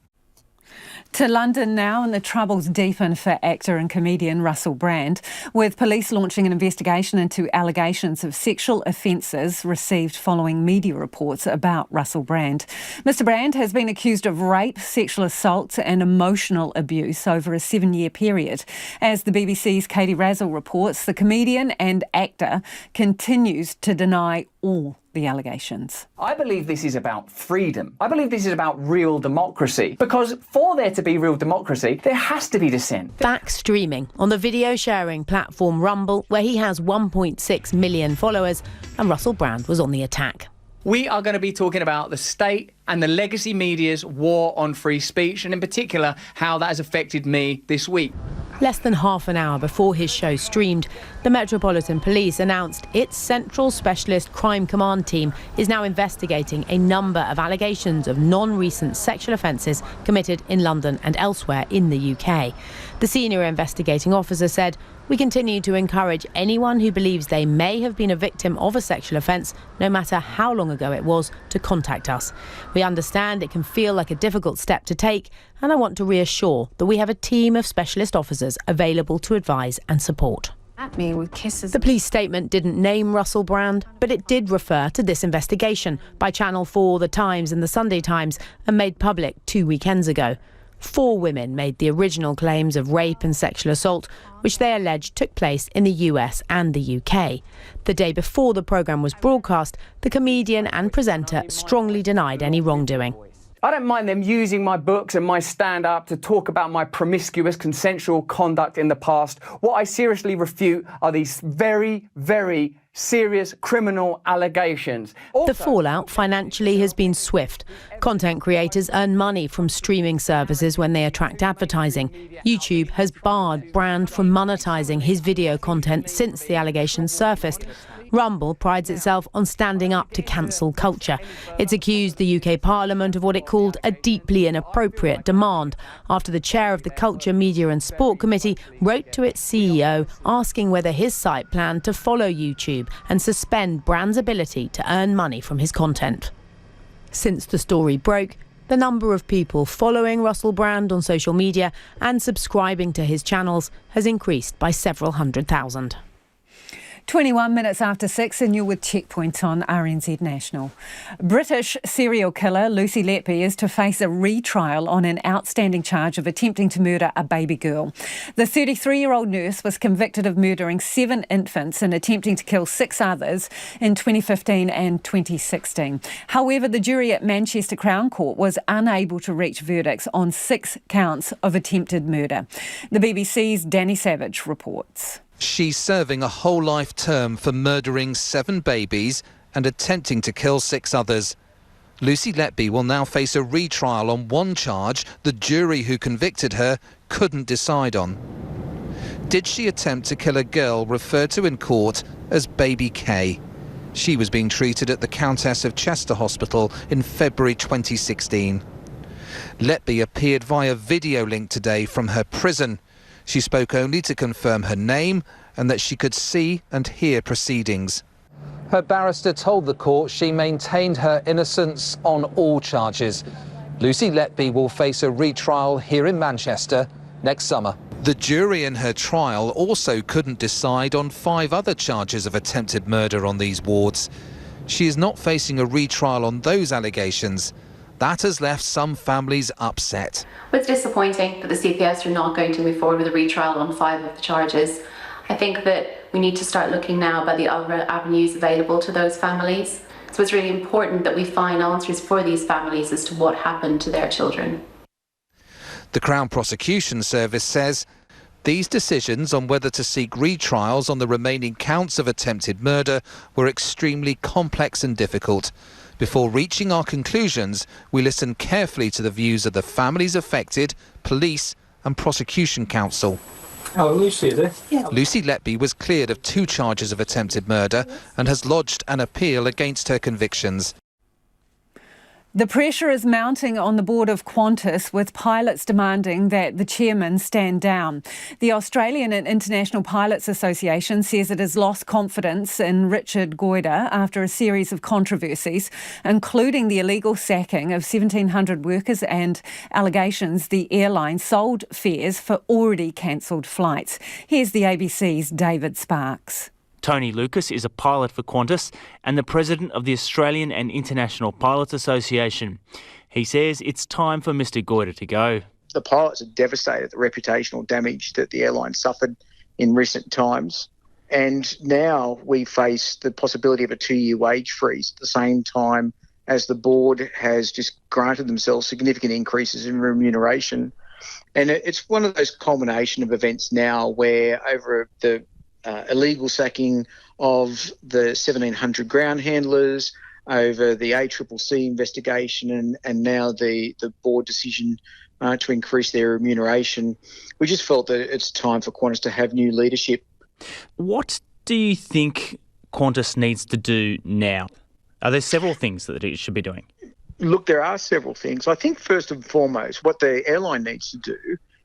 To London now, and the troubles deepen for actor and comedian Russell Brand, with police launching an investigation into allegations of sexual offences received following media reports about Russell Brand. Mr Brand has been accused of rape, sexual assault and emotional abuse over a 7-year period. As the BBC's Katie Razzle reports, the comedian and actor continues to deny all the allegations. I believe this is about freedom. I believe this is about real democracy. Because for there to be real democracy, there has to be dissent. Back streaming on the video sharing platform Rumble, where he has 1.6 million followers, and Russell Brand was on the attack. We are going to be talking about the state and the legacy media's war on free speech, and in particular, how that has affected me this week. Less than half an hour before his show streamed, the Metropolitan Police announced its Central Specialist Crime Command team is now investigating a number of allegations of non-recent sexual offences committed in London and elsewhere in the UK. The senior investigating officer said, "We continue to encourage anyone who believes they may have been a victim of a sexual offence, no matter how long ago it was, to contact us. We understand it can feel like a difficult step to take, and I want to reassure that we have a team of specialist officers available to advise and support." At me with kisses. The police statement didn't name Russell Brand, but it did refer to this investigation by Channel 4, The Times and The Sunday Times, and made public 2 weekends ago. 4 women made the original claims of rape and sexual assault, which they alleged took place in the US and the UK. The day before the programme was broadcast, the comedian and presenter strongly denied any wrongdoing. I don't mind them using my books and my stand-up to talk about my promiscuous consensual conduct in the past. What I seriously refute are these very, very serious criminal allegations. The fallout financially has been swift. Content creators earn money from streaming services when they attract advertising. YouTube has barred Brand from monetising his video content since the allegations surfaced. Rumble prides itself on standing up to cancel culture. It's accused the UK Parliament of what it called a deeply inappropriate demand after the chair of the Culture, Media and Sport Committee wrote to its CEO asking whether his site planned to follow YouTube and suspend Brand's ability to earn money from his content. Since the story broke, the number of people following Russell Brand on social media and subscribing to his channels has increased by several 100,000. 21 minutes after 6 and you're with Checkpoint on RNZ National. British serial killer Lucy Letby is to face a retrial on an outstanding charge of attempting to murder a baby girl. The 33-year-old nurse was convicted of murdering 7 infants and attempting to kill 6 others in 2015 and 2016. However, the jury at Manchester Crown Court was unable to reach verdicts on 6 counts of attempted murder. The BBC's Danny Savage reports. She's serving a whole life term for murdering 7 babies and attempting to kill 6 others. Lucy Letby will now face a retrial on one charge the jury who convicted her couldn't decide on. Did she attempt to kill a girl referred to in court as Baby K? She was being treated at the Countess of Chester Hospital in February 2016. Letby appeared via video link today from her prison. She spoke only to confirm her name and that she could see and hear proceedings. Her barrister told the court she maintained her innocence on all charges. Lucy Letby will face a retrial here in Manchester next summer. The jury in her trial also couldn't decide on 5 other charges of attempted murder on these wards. She is not facing a retrial on those allegations. That has left some families upset. It's disappointing that the CPS are not going to move forward with a retrial on 5 of the charges. I think that we need to start looking now about the other avenues available to those families. So it's really important that we find answers for these families as to what happened to their children. The Crown Prosecution Service says these decisions on whether to seek retrials on the remaining counts of attempted murder were extremely complex and difficult. Before reaching our conclusions, we listened carefully to the views of the families affected, police and prosecution counsel. Oh, Lucy, is it? Yeah. Lucy Letby was cleared of 2 charges of attempted murder and has lodged an appeal against her convictions. The pressure is mounting on the board of Qantas, with pilots demanding that the chairman stand down. The Australian and International Pilots Association says it has lost confidence in Richard Goyder after a series of controversies, including the illegal sacking of 1,700 workers and allegations the airline sold fares for already cancelled flights. Here's the ABC's David Sparks. Tony Lucas is a pilot for Qantas and the president of the Australian and International Pilots Association. He says it's time for Mr. Goyder to go. The pilots are devastated at the reputational damage that the airline suffered in recent times. And now we face the possibility of a 2-year wage freeze at the same time as the board has just granted themselves significant increases in remuneration. And it's one of those culmination of events now where over the illegal sacking of the 1,700 ground handlers, over the ACCC investigation and now the board decision to increase their remuneration. We just felt that it's time for Qantas to have new leadership. What do you think Qantas needs to do now? Are there several things that it should be doing? Look, there are several things. I think first and foremost, what the airline needs to do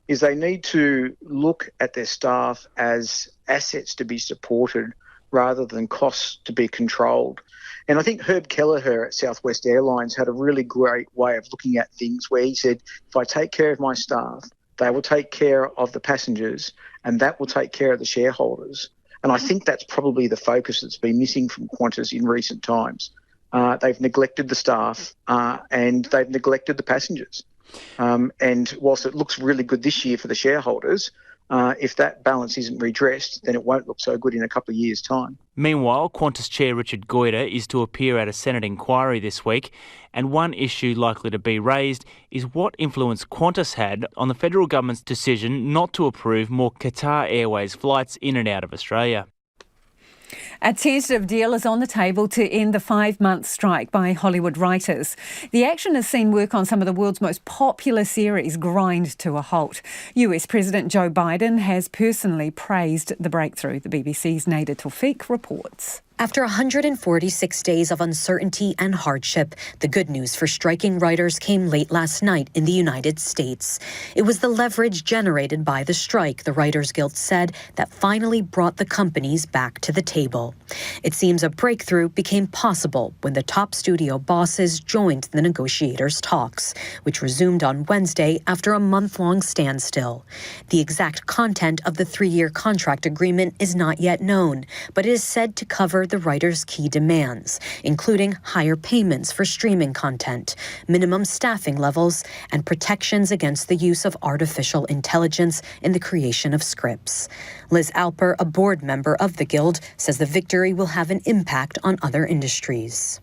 is they need to look at their staff as assets to be supported rather than costs to be controlled. And I think Herb Kelleher at South West Airlines had a really great way of looking at things where he said, if I take care of my staff, they will take care of the passengers and that will take care of the shareholders. And I think that's probably the focus that's been missing from Qantas in recent times. They've neglected the staff and they've neglected the passengers. And whilst it looks really good this year for the shareholders, if that balance isn't redressed, then it won't look so good in a couple of years' time. Meanwhile, Qantas Chair Richard Goyder is to appear at a Senate inquiry this week, and one issue likely to be raised is what influence Qantas had on the federal government's decision not to approve more Qatar Airways flights in and out of Australia. A tentative deal is on the table to end the 5-month strike by Hollywood writers. The action has seen work on some of the world's most popular series grind to a halt. US President Joe Biden has personally praised the breakthrough. The BBC's Nader Tawfiq reports. After 146 days of uncertainty and hardship, the good news for striking writers came late last night in the United States. It was the leverage generated by the strike, the Writers Guild said, that finally brought the companies back to the table. It seems a breakthrough became possible when the top studio bosses joined the negotiators' talks, which resumed on Wednesday after a month-long standstill. The exact content of the 3-year contract agreement is not yet known, but it is said to cover the writers' key demands, including higher payments for streaming content, minimum staffing levels, and protections against the use of artificial intelligence in the creation of scripts. Liz Alper, a board member of the Guild, says the victory will have an impact on other industries.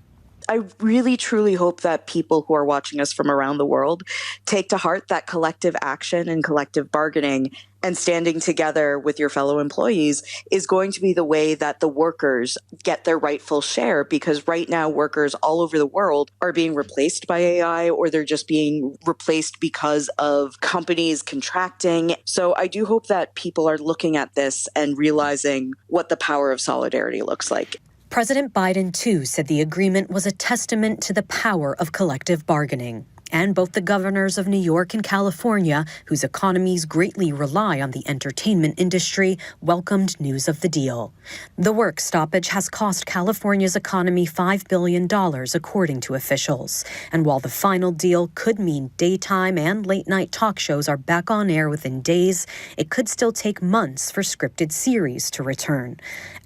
I really, truly hope that people who are watching us from around the world take to heart that collective action and collective bargaining and standing together with your fellow employees is going to be the way that the workers get their rightful share, because right now workers all over the world are being replaced by AI, or they're just being replaced because of companies contracting. So I do hope that people are looking at this and realizing what the power of solidarity looks like. President Biden, too, said the agreement was a testament to the power of collective bargaining. And both the governors of New York and California, whose economies greatly rely on the entertainment industry, welcomed news of the deal. The work stoppage has cost California's economy $5 billion, according to officials. And while the final deal could mean daytime and late-night talk shows are back on air within days, it could still take months for scripted series to return.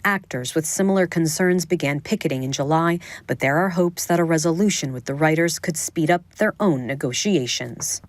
Actors with similar concerns began picketing in July, but there are hopes that a resolution with the writers could speed up their own negotiations.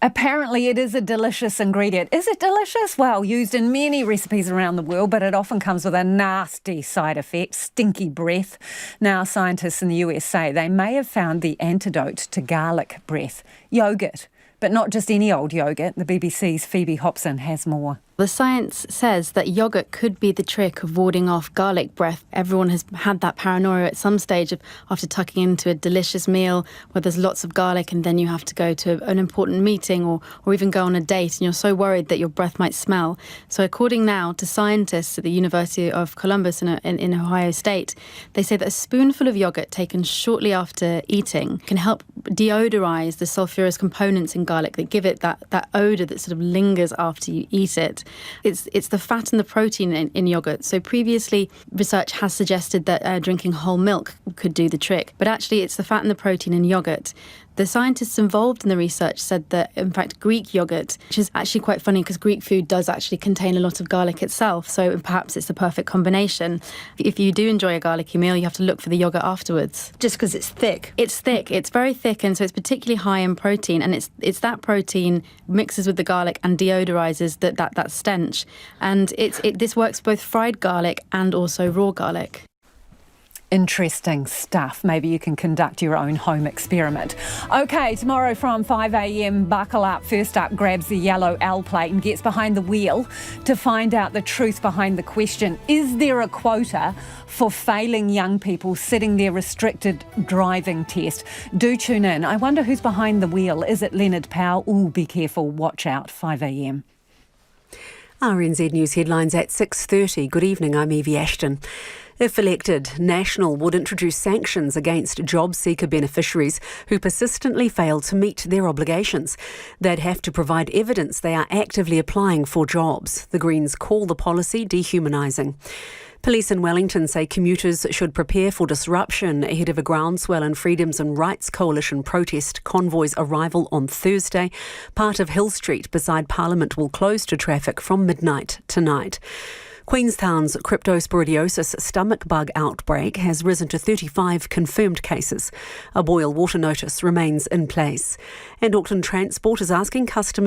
Apparently it is a delicious ingredient. Is it delicious? Well, used in many recipes around the world, but it often comes with a nasty side effect, stinky breath. Now, scientists in the US say they may have found the antidote to garlic breath, yoghurt. But not just any old yoghurt. The BBC's Phoebe Hobson has more. The science says that yoghurt could be the trick of warding off garlic breath. Everyone has had that paranoia at some stage of after tucking into a delicious meal where there's lots of garlic and then you have to go to an important meeting or even go on a date and you're so worried that your breath might smell. So according now to scientists at the University of Columbus in Ohio State, they say that a spoonful of yoghurt taken shortly after eating can help deodorize the sulfurous components in garlic that give it that odour that sort of lingers after you eat it. It's the fat and the protein in yoghurt. So previously, research has suggested that drinking whole milk could do the trick. But actually, it's the fat and the protein in yoghurt. The scientists involved in the research said that, in fact, Greek yoghurt, which is actually quite funny because Greek food does actually contain a lot of garlic itself, so perhaps it's the perfect combination. If you do enjoy a garlicky meal, you have to look for the yoghurt afterwards. Just because it's thick? It's thick. It's very thick, and so it's particularly high in protein, and it's that protein mixes with the garlic and deodorizes that stench. And this works both fried garlic and also raw garlic. Interesting stuff. Maybe you can conduct your own home experiment. OK, tomorrow from 5 a.m, buckle up. First up grabs the yellow L plate and gets behind the wheel to find out the truth behind the question, is there a quota for failing young people sitting their restricted driving test? Do tune in. I wonder who's behind the wheel. Is it Leonard Powell? Ooh, be careful. Watch out. 5 a.m. RNZ News headlines at 6:30. Good evening, I'm Evie Ashton. If elected, National would introduce sanctions against job seeker beneficiaries who persistently fail to meet their obligations. They'd have to provide evidence they are actively applying for jobs. The Greens call the policy dehumanising. Police in Wellington say commuters should prepare for disruption ahead of a groundswell in Freedoms and Rights Coalition protest convoy's arrival on Thursday. Part of Hill Street beside Parliament will close to traffic from midnight tonight. Queenstown's cryptosporidiosis stomach bug outbreak has risen to 35 confirmed cases. A boil water notice remains in place. And Auckland Transport is asking customers